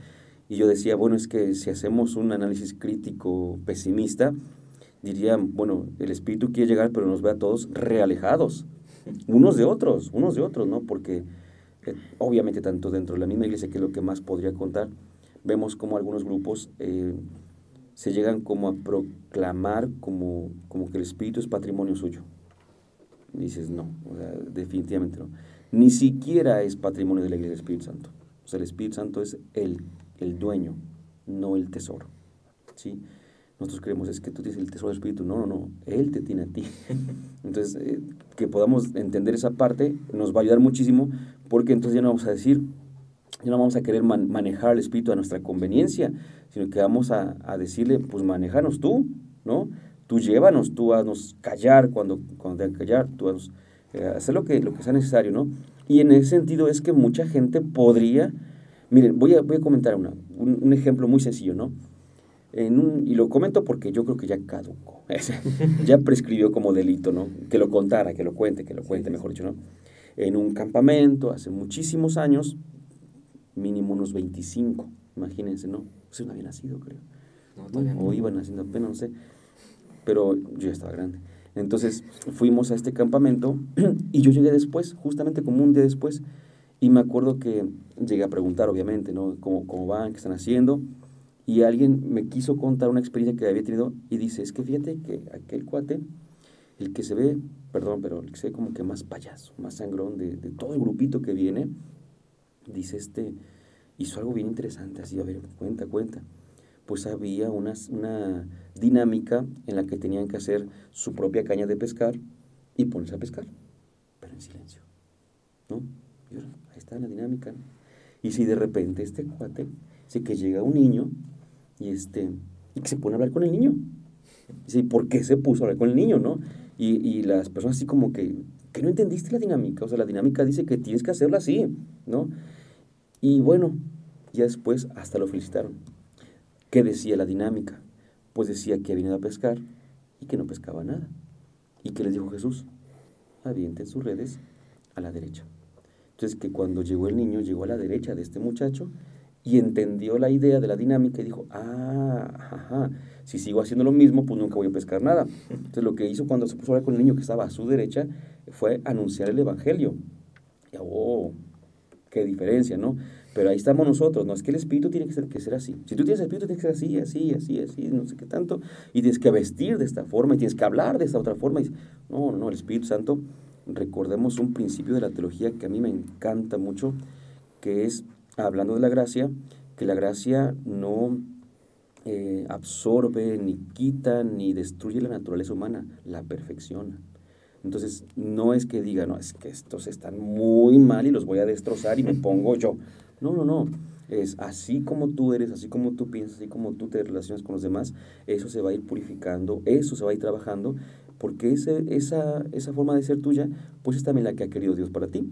Y yo decía, bueno, es que si hacemos un análisis crítico pesimista, dirían, bueno, el Espíritu quiere llegar, pero nos ve a todos realejados, unos de otros, ¿no? Porque obviamente tanto dentro de la misma iglesia, que es lo que más podría contar, vemos como algunos grupos se llegan como a proclamar como que el Espíritu es patrimonio suyo. Y dices, no, o sea, definitivamente no. Ni siquiera es patrimonio de la iglesia del Espíritu Santo. O sea, el Espíritu Santo es el dueño, no el tesoro, ¿sí? Nosotros creemos, es que tú tienes el tesoro del Espíritu. No, Él te tiene a ti. Entonces, que podamos entender esa parte nos va a ayudar muchísimo, porque entonces ya no vamos a decir, ya no vamos a querer manejar el Espíritu a nuestra conveniencia, sino que vamos a decirle, pues manéjanos tú, ¿no? Tú llévanos, tú haznos callar cuando tenga que callar, tú haznos hacer lo que sea necesario, ¿no? Y en ese sentido es que mucha gente podría, miren, voy a comentar un ejemplo muy sencillo, ¿no? Y lo comento porque yo creo que ya caducó, ya prescribió como delito, ¿no? Que lo contara, que lo cuente, mejor dicho, ¿no? En un campamento, hace muchísimos años, mínimo unos 25, imagínense, ¿no? Usted no había nacido, creo. No, o iba naciendo apenas, no sé, pero yo ya estaba grande. Entonces fuimos a este campamento y yo llegué después, justamente como un día después, y me acuerdo que llegué a preguntar, obviamente, ¿no? ¿Cómo van? ¿Qué están haciendo? Y alguien me quiso contar una experiencia que había tenido y dice, es que fíjate que aquel cuate, el que se ve, perdón, pero el que se ve como que más payaso, más sangrón de todo el grupito que viene, dice, hizo algo bien interesante, así, a ver, cuenta. Pues había una dinámica en la que tenían que hacer su propia caña de pescar y ponerse a pescar, pero en silencio, ¿no? Y ahora, ahí está la dinámica, ¿no? Y si de repente este cuate, dice que llega un niño y que se pone a hablar con el niño. Dice, ¿y por qué se puso a hablar con el niño, no? Y las personas así como que no entendiste la dinámica. O sea, la dinámica dice que tienes que hacerlo así, ¿no? Y bueno, ya después hasta lo felicitaron. ¿Qué decía la dinámica? Pues decía que había ido a pescar y que no pescaba nada. ¿Y qué les dijo Jesús? Avienten sus redes a la derecha. Entonces, que cuando llegó el niño, llegó a la derecha de este muchacho y entendió la idea de la dinámica y dijo, ajá, si sigo haciendo lo mismo, pues nunca voy a pescar nada. Entonces lo que hizo cuando se puso a hablar con el niño que estaba a su derecha fue anunciar el evangelio. Y, qué diferencia, ¿no? Pero ahí estamos nosotros, no es que el espíritu tiene que ser así. Si tú tienes espíritu, tiene que ser así, no sé qué tanto, y tienes que vestir de esta forma, y tienes que hablar de esta otra forma. No, el Espíritu Santo, recordemos un principio de la teología que a mí me encanta mucho, que es, hablando de la gracia, que la gracia no absorbe, ni quita, ni destruye la naturaleza humana, la perfecciona. Entonces, no es que diga, no, es que estos están muy mal y los voy a destrozar y me pongo yo. No. Es así como tú eres, así como tú piensas, así como tú te relacionas con los demás, eso se va a ir purificando, eso se va a ir trabajando, porque esa forma de ser tuya, pues es también la que ha querido Dios para ti,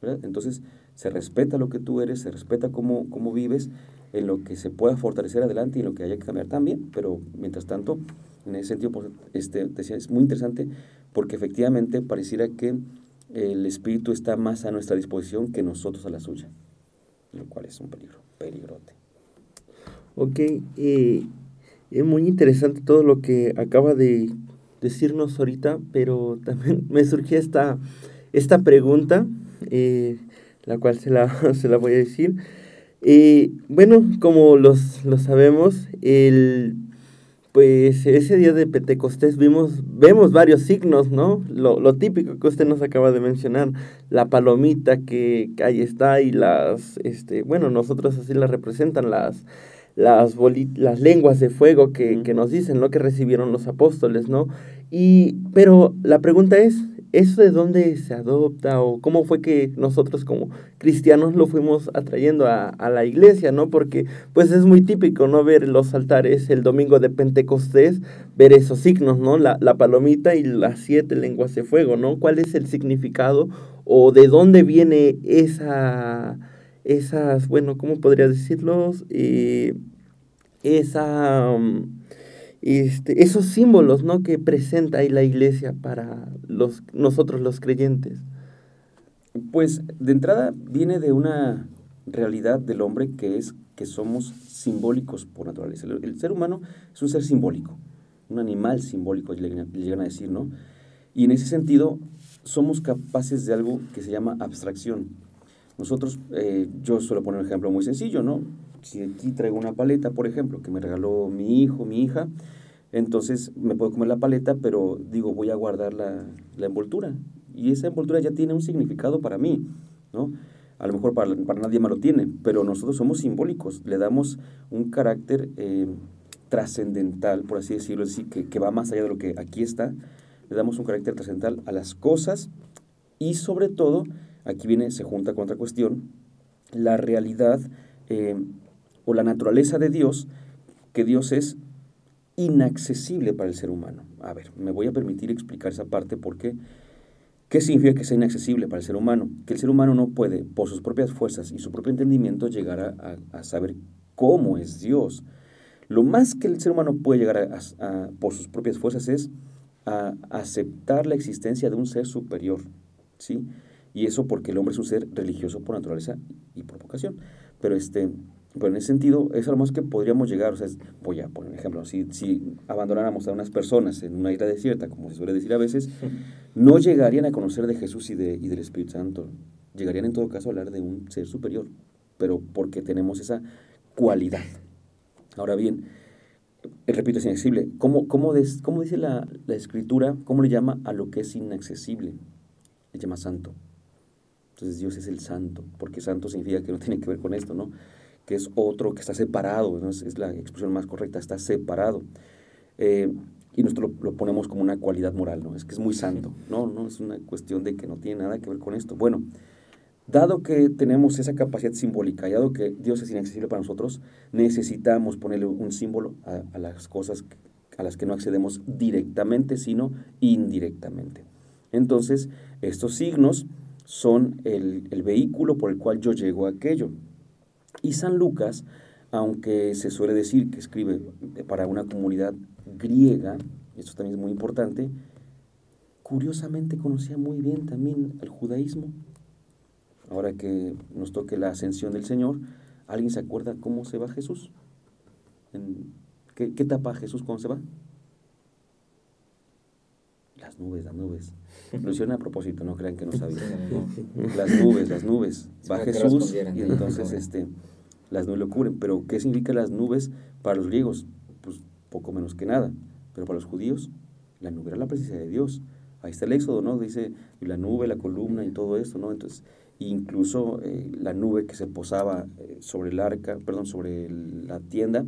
¿verdad? Entonces, se respeta lo que tú eres, se respeta cómo vives, en lo que se pueda fortalecer adelante y en lo que haya que cambiar también, pero mientras tanto, en ese sentido, pues, decía, es muy interesante, porque efectivamente pareciera que el Espíritu está más a nuestra disposición que nosotros a la suya, lo cual es un peligrote. Ok, es muy interesante todo lo que acaba de decirnos ahorita, pero también me surgió esta pregunta, la cual se la voy a decir. Bueno, como lo sabemos, pues ese día de Pentecostés vemos varios signos, ¿no? Lo típico que usted nos acaba de mencionar, la palomita que ahí está y bueno, nosotros así la representan las lenguas de fuego que nos dicen, ¿no? Que recibieron los apóstoles, ¿no? Pero la pregunta es, ¿eso de dónde se adopta o cómo fue que nosotros como cristianos lo fuimos atrayendo a la iglesia, ¿no? Porque pues es muy típico, ¿no? Ver los altares el domingo de Pentecostés, ver esos signos, ¿no? La palomita y las 7 lenguas de fuego, ¿no? ¿Cuál es el significado o de dónde viene bueno, ¿cómo podría decirlos? Esos símbolos, ¿no? Que presenta ahí la iglesia para nosotros los creyentes. Pues de entrada viene de una realidad del hombre que es que somos simbólicos por naturaleza. El ser humano es un ser simbólico, un animal simbólico, le llegan a decir, ¿no? Y en ese sentido somos capaces de algo que se llama abstracción. Nosotros, yo suelo poner un ejemplo muy sencillo, ¿no? Si aquí traigo una paleta, por ejemplo, que me regaló mi hijo, mi hija, entonces me puedo comer la paleta, pero digo, voy a guardar la envoltura. Y esa envoltura ya tiene un significado para mí, ¿no? A lo mejor para nadie más lo tiene, pero nosotros somos simbólicos, le damos un carácter trascendental, por así decirlo, es decir, que va más allá de lo que aquí está, le damos un carácter trascendental a las cosas y sobre todo, aquí se junta con otra cuestión, la realidad o la naturaleza de Dios, que Dios es inaccesible para el ser humano. A ver, me voy a permitir explicar esa parte porque ¿qué significa que sea inaccesible para el ser humano? Que el ser humano no puede, por sus propias fuerzas y su propio entendimiento, llegar a saber cómo es Dios. Lo más que el ser humano puede llegar por sus propias fuerzas es a aceptar la existencia de un ser superior, ¿sí? Y eso porque el hombre es un ser religioso por naturaleza y por vocación. Pero en ese sentido, eso es lo más que podríamos llegar. O sea, voy a poner un ejemplo. Si abandonáramos a unas personas en una isla desierta, como se suele decir a veces, no llegarían a conocer de Jesús y del Espíritu Santo. Llegarían en todo caso a hablar de un ser superior, pero porque tenemos esa cualidad. Ahora bien, repito, es inaccesible. ¿Cómo dice la Escritura? ¿Cómo le llama a lo que es inaccesible? Le llama santo. Entonces Dios es el santo, porque santo significa que no tiene que ver con esto, ¿no? Que es otro que está separado, ¿no? Es la expresión más correcta, está separado. Y nosotros lo ponemos como una cualidad moral, ¿no? Es que es muy santo. No, es una cuestión de que no tiene nada que ver con esto. Bueno, dado que tenemos esa capacidad simbólica, y dado que Dios es inaccesible para nosotros, necesitamos ponerle un símbolo a las cosas a las que no accedemos directamente, sino indirectamente. Entonces, estos signos son el vehículo por el cual yo llego a aquello. Y San Lucas, aunque se suele decir que escribe para una comunidad griega, esto también es muy importante, curiosamente conocía muy bien también el judaísmo. Ahora que nos toque la ascensión del Señor, ¿Alguien se acuerda cómo se va Jesús? ¿Qué tapa Jesús cuando se va? Las nubes. Lo hicieron a propósito, no crean que no sabía. Las nubes. Va Jesús y entonces las nubes lo cubren. Pero ¿qué significa las nubes para los griegos? Pues poco menos que nada. Pero para los judíos, la nube era la presencia de Dios. Ahí está el Éxodo, ¿no? Dice la nube, la columna y todo esto, ¿no? Entonces, incluso la nube que se posaba sobre el arca, sobre la tienda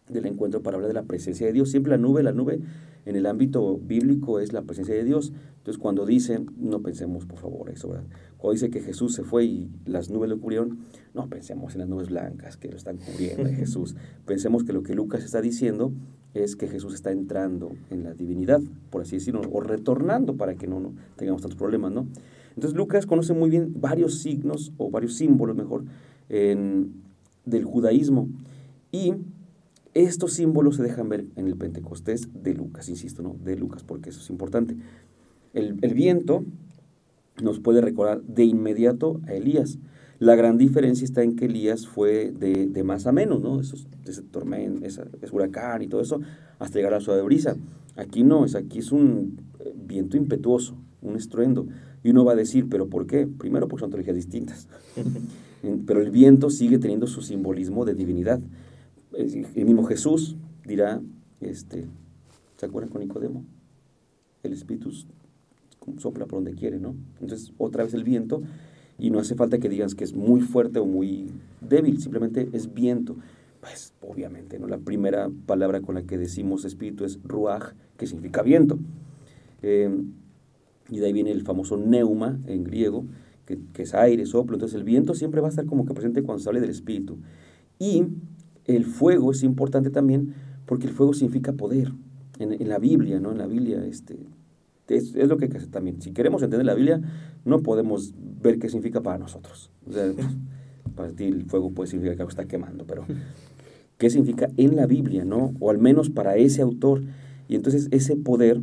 del encuentro para hablar de la presencia de Dios. Siempre la nube en el ámbito bíblico es la presencia de Dios. Entonces, cuando dicen, no pensemos, por favor, eso, ¿verdad? Cuando dice que Jesús se fue y las nubes lo cubrieron, no pensemos en las nubes blancas que lo están cubriendo de Jesús. Pensemos que lo que Lucas está diciendo es que Jesús está entrando en la divinidad, por así decirlo, o retornando para que no tengamos tantos problemas, ¿no? Entonces, Lucas conoce muy bien varios signos, o varios símbolos, mejor, del judaísmo. Y estos símbolos se dejan ver en el Pentecostés de Lucas, insisto, ¿no? De Lucas, porque eso es importante. El viento nos puede recordar de inmediato a Elías. La gran diferencia está en que Elías fue de más a menos, ¿no? Ese tormento, ese huracán y todo eso, hasta llegar a la suave brisa. Aquí no, aquí es un viento impetuoso, un estruendo. Y uno va a decir, ¿pero por qué? Primero, porque son teologías distintas. Pero el viento sigue teniendo su simbolismo de divinidad. El mismo Jesús dirá, ¿se acuerdan con Nicodemo? El Espíritu sopla por donde quiere, ¿no? Entonces, otra vez el viento, y no hace falta que digas que es muy fuerte o muy débil, simplemente es viento. Pues, obviamente, ¿no? La primera palabra con la que decimos espíritu es ruaj, que significa viento. Y de ahí viene el famoso neuma, en griego, que es aire, soplo. Entonces, el viento siempre va a estar como que presente cuando se hable del espíritu. Y el fuego es importante también, porque el fuego significa poder. En la Biblia, ¿no? En la Biblia, es lo que hay que hacer también. Si queremos entender la Biblia, no podemos ver qué significa para nosotros. O sea, para ti el fuego puede significar que algo está quemando, pero ¿qué significa en la Biblia, no? O al menos para ese autor. Y entonces ese poder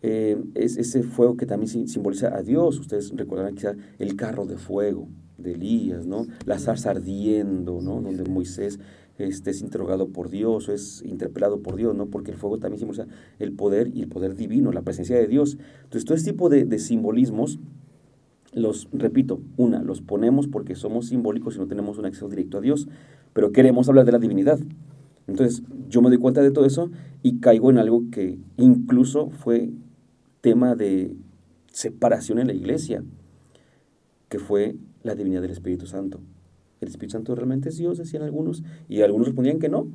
es ese fuego que también simboliza a Dios. Ustedes recordarán quizá el carro de fuego de Elías, ¿no? La zarza ardiendo, ¿no? Donde Moisés es interrogado por Dios o es interpelado por Dios, ¿no? Porque el fuego también simboliza el poder y el poder divino, la presencia de Dios. Entonces, todo este tipo de simbolismos, los ponemos porque somos simbólicos y no tenemos un acceso directo a Dios, pero queremos hablar de la divinidad. Entonces, yo me doy cuenta de todo eso y caigo en algo que incluso fue tema de separación en la iglesia, que fue la divinidad del Espíritu Santo. ¿El Espíritu Santo realmente es Dios?, decían algunos, y algunos respondían que no.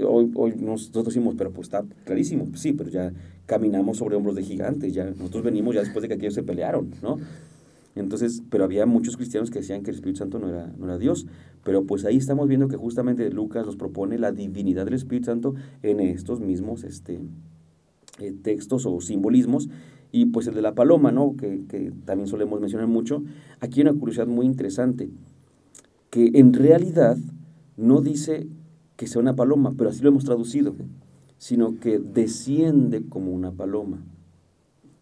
Hoy nosotros decimos, pero pues está clarísimo, pues sí, pero ya caminamos sobre hombros de gigantes, ya nosotros venimos ya después de que aquellos se pelearon, ¿no? Entonces, pero había muchos cristianos que decían que el Espíritu Santo no era Dios, pero pues ahí estamos viendo que justamente Lucas nos propone la divinidad del Espíritu Santo en estos mismos textos o simbolismos. Y pues el de la paloma, ¿no? Que también solemos mencionar mucho. Aquí hay una curiosidad muy interesante, que en realidad no dice que sea una paloma, pero así lo hemos traducido, sino que desciende como una paloma,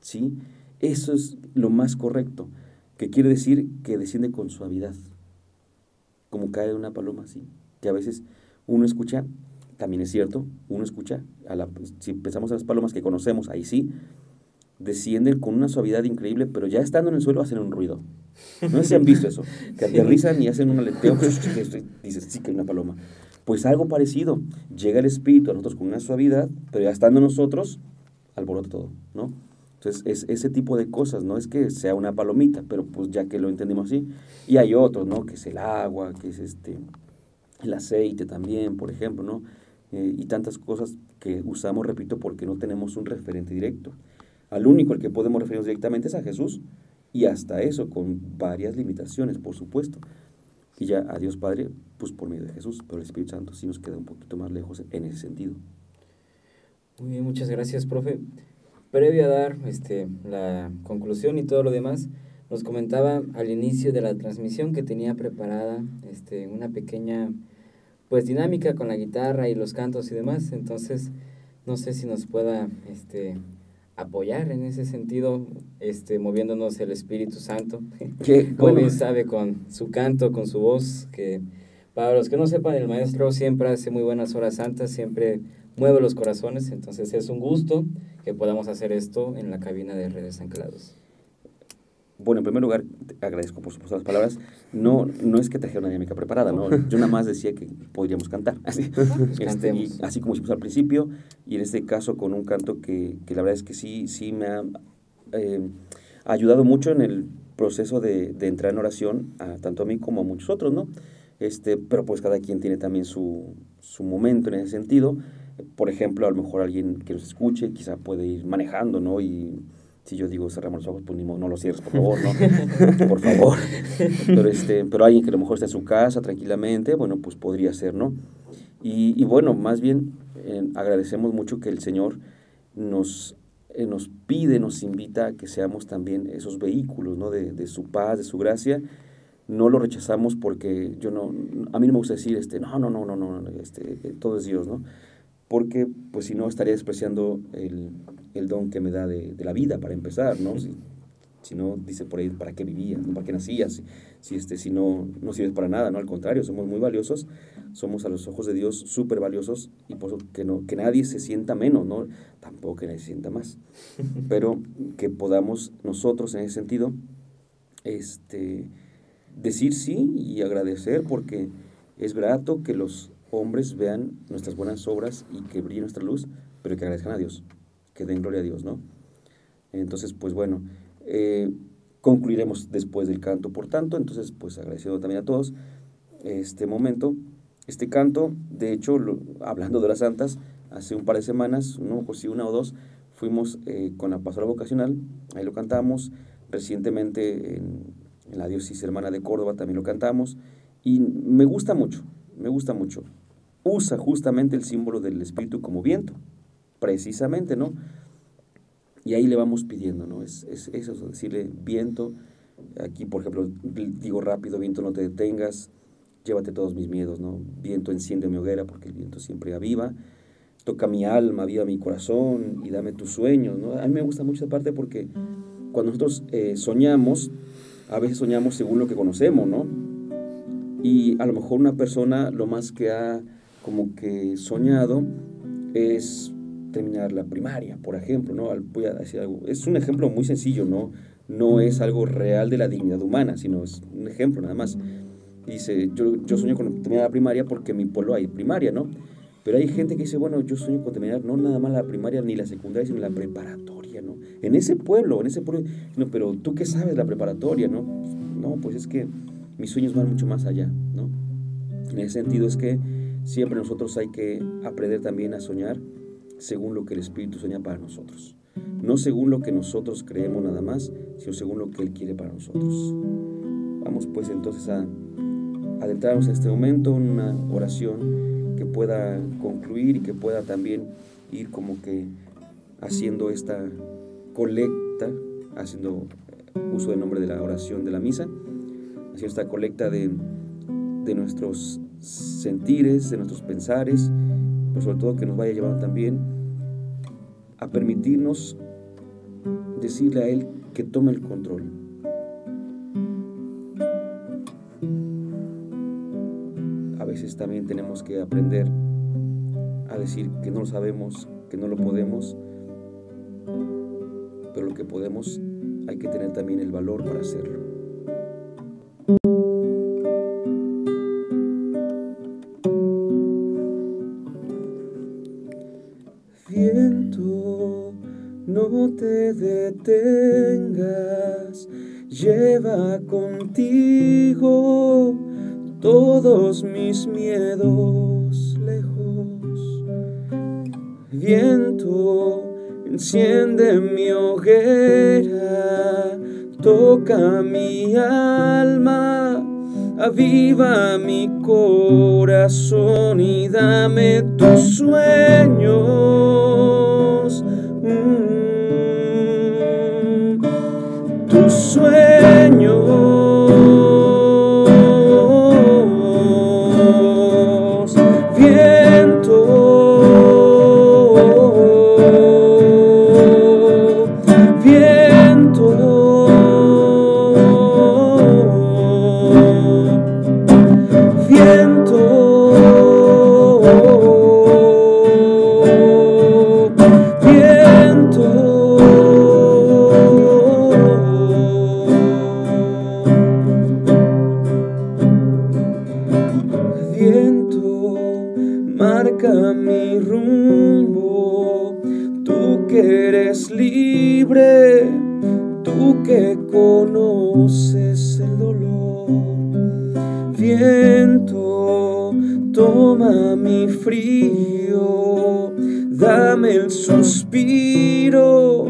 ¿sí? Eso es lo más correcto, que quiere decir que desciende con suavidad, como cae una paloma, ¿sí? Que a veces uno escucha, también es cierto, uno escucha, si pensamos en las palomas que conocemos, ahí sí, descienden con una suavidad increíble, pero ya estando en el suelo hacen un ruido. No sé si han visto eso, que aterrizan y hacen un aleteo, dices, sí que hay una paloma. Pues algo parecido, llega el Espíritu a nosotros con una suavidad, pero ya estando nosotros, alborota todo, ¿no? Entonces, es ese tipo de cosas, no es que sea una palomita, pero pues ya que lo entendimos así. Y hay otros, ¿no? Que es el agua, que es el aceite también, por ejemplo, ¿no? Y tantas cosas que usamos, repito, porque no tenemos un referente directo. Al único al que podemos referirnos directamente es a Jesús, y hasta eso, con varias limitaciones, por supuesto. Y ya a Dios Padre, pues por medio de Jesús, pero el Espíritu Santo sí nos queda un poquito más lejos en ese sentido. Muy bien, muchas gracias, profe. Previo a dar la conclusión y todo lo demás, nos comentaba al inicio de la transmisión que tenía preparada una pequeña pues dinámica con la guitarra y los cantos y demás. Entonces, no sé si nos pueda apoyar en ese sentido, moviéndonos el Espíritu Santo. Que, Como bueno, bien sabe, con su canto, con su voz, que para los que no sepan, el maestro siempre hace muy buenas horas santas, siempre mueve los corazones, entonces es un gusto que podamos hacer esto en la cabina de Redes Anclados. bueno, en primer lugar, te agradezco por supuesto las palabras. No es que trajera una dinámica preparada, ¿no? Yo nada más decía que podríamos cantar. Así, Pues y cantemos. así como hicimos al principio, y en este caso con un canto que la verdad es que sí me ha ayudado mucho en el proceso de entrar en oración, tanto a mí como a muchos otros, ¿no? Pero pues cada quien tiene también su momento en ese sentido. Por ejemplo, a lo mejor alguien que nos escuche quizá puede ir manejando, ¿no? Y si yo digo cerramos los ojos, pues ni modo, no los cierres, por favor, ¿no? Por favor. Pero alguien que a lo mejor está en su casa tranquilamente, bueno, pues podría ser, ¿no? Y bueno, más bien agradecemos mucho que el Señor nos pide, nos invita a que seamos también esos vehículos, ¿no? De su paz, de su gracia. No lo rechazamos porque a mí no me gusta decir, no, todo es Dios, ¿no? Porque, pues, si no, estaría despreciando el don que me da de la vida, para empezar, ¿no? Si no, dice por ahí, ¿para qué vivías? ¿Para qué nacías? Si no sirves para nada, ¿no? Al contrario, somos muy valiosos, somos a los ojos de Dios súper valiosos, y por eso que nadie se sienta menos, ¿no? Tampoco que nadie se sienta más. Pero que podamos nosotros, en ese sentido, decir sí y agradecer, porque es grato que los hombres vean nuestras buenas obras y que brille nuestra luz, pero que agradezcan a Dios, que den gloria a Dios, ¿no? Entonces, pues bueno, concluiremos después del canto, por tanto. Entonces, pues agradeciendo también a todos este momento, este canto. De hecho, hablando de las santas, hace un par de semanas, no, pues sí, 1 o 2, fuimos con la pastoral vocacional, ahí lo cantamos. Recientemente en la diócesis hermana de Córdoba también lo cantamos, y me gusta mucho. Usa justamente el símbolo del Espíritu como viento, precisamente, ¿no? Y ahí le vamos pidiendo, ¿no? Es eso, decirle: viento, aquí por ejemplo digo rápido: viento, no te detengas, llévate todos mis miedos, ¿no? Viento, enciende mi hoguera, porque el viento siempre aviva. Toca mi alma, aviva mi corazón y dame tus sueños, ¿no? A mí me gusta mucho esa parte, porque cuando nosotros soñamos, a veces soñamos según lo que conocemos, ¿no? Y a lo mejor una persona lo más que ha como que soñado es terminar la primaria, por ejemplo, ¿no? Voy a decir algo, es un ejemplo muy sencillo, ¿no? No es algo real de la dignidad humana, sino es un ejemplo nada más. Dice: yo sueño con terminar la primaria porque en mi pueblo hay primaria, ¿no? Pero hay gente que dice: bueno, yo sueño con terminar no nada más la primaria ni la secundaria, sino la preparatoria, ¿no? En ese pueblo, no, pero ¿tú qué sabes de la preparatoria, no? No, pues es que mis sueños van mucho más allá, ¿no? En ese sentido es que siempre nosotros hay que aprender también a soñar según lo que el Espíritu sueña para nosotros. No según lo que nosotros creemos nada más, sino según lo que Él quiere para nosotros. Vamos pues entonces a adentrarnos en este momento en una oración que pueda concluir y que pueda también ir como que haciendo esta colecta, haciendo uso del nombre de la oración de la misa, haciendo esta colecta de nuestros sentires, de nuestros pensares, pero sobre todo que nos vaya llevando también a permitirnos decirle a Él que tome el control. A veces también tenemos que aprender a decir que no lo sabemos, que no lo podemos, pero lo que podemos hay que tener también el valor para hacerlo. Viento, no te detengas, lleva contigo todos mis miedos lejos. Viento, enciende mi hoguera, toca mi alma, aviva mi corazón y dame tus sueños, tus sueños, viento, Viento, marca mi rumbo, tú que eres libre, tú que conoces el dolor. Viento, toma mi frío, dame el suspiro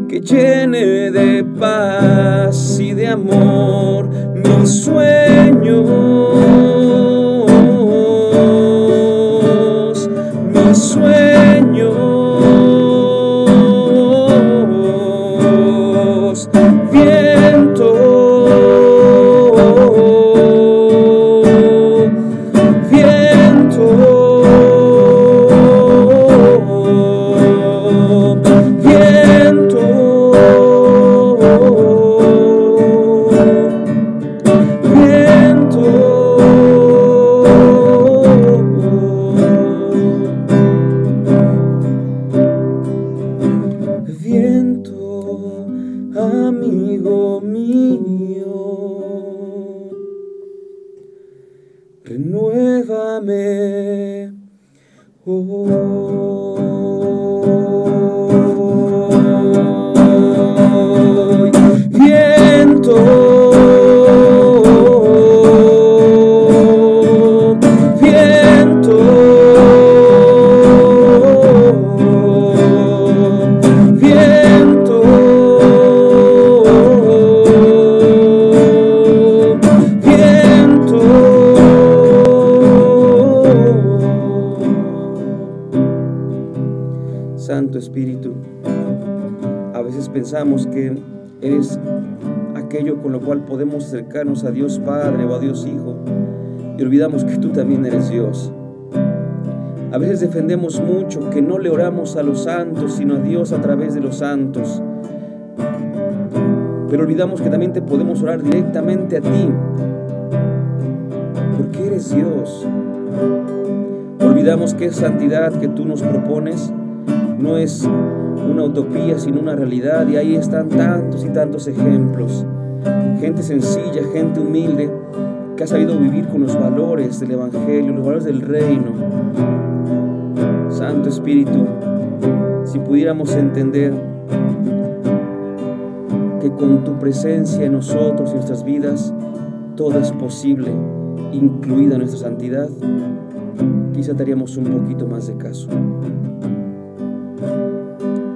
que llene de paz y de amor mis sueños, mis sueños. Viento, viento, viento, viento, amigo mío, renuévame hoy. Viento, viento, viento, viento. Santo Espíritu, a veces pensamos que eres aquello con lo cual podemos acercarnos a Dios Padre o a Dios Hijo, y olvidamos que tú también eres Dios. A veces defendemos mucho que no le oramos a los santos, sino a Dios a través de los santos, pero olvidamos que también te podemos orar directamente a ti, porque eres Dios. Olvidamos que esa santidad que tú nos propones no es una utopía, sino una realidad, y ahí están tantos y tantos ejemplos. Gente sencilla, gente humilde, que ha sabido vivir con los valores del Evangelio, los valores del reino. Santo Espíritu, si pudiéramos entender que con tu presencia en nosotros y en nuestras vidas, todo es posible, incluida nuestra santidad, quizá te haríamos un poquito más de caso.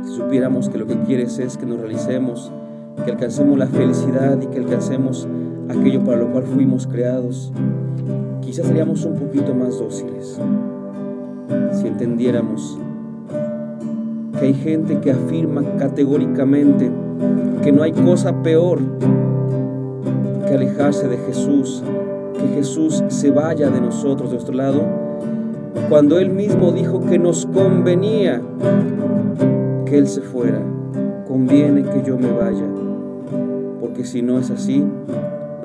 Si supiéramos que lo que quieres es que nos realicemos, que alcancemos la felicidad y que alcancemos aquello para lo cual fuimos creados, quizás seríamos un poquito más dóciles. Si entendiéramos que hay gente que afirma categóricamente que no hay cosa peor que alejarse de Jesús, que Jesús se vaya de nosotros, de nuestro lado, cuando Él mismo dijo que nos convenía que Él se fuera. Conviene que yo me vaya, porque si no es así,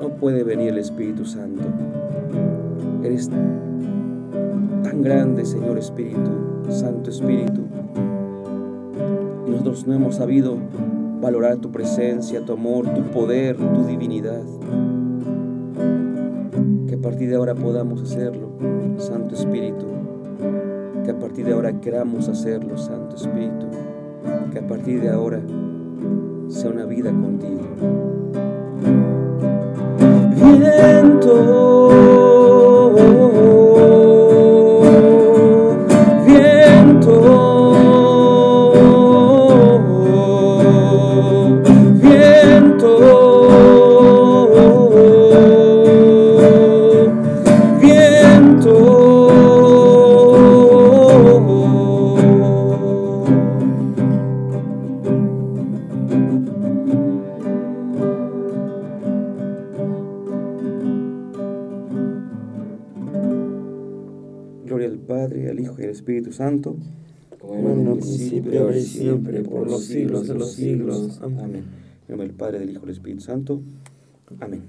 no puede venir el Espíritu Santo. Eres tan grande, Señor Espíritu, Santo Espíritu, y nosotros no hemos sabido valorar tu presencia, tu amor, tu poder, tu divinidad. Que a partir de ahora podamos hacerlo, Santo Espíritu. Que a partir de ahora queramos hacerlo, Santo Espíritu. Que a partir de ahora sea una vida contigo. Viento, viento, viento, viento. Gloria al Padre, al Hijo y al Espíritu Santo, como era en el principio, ahora y siempre, por los siglos de los siglos. Amén. En nombre del Padre, del Hijo y del Espíritu Santo. Amén.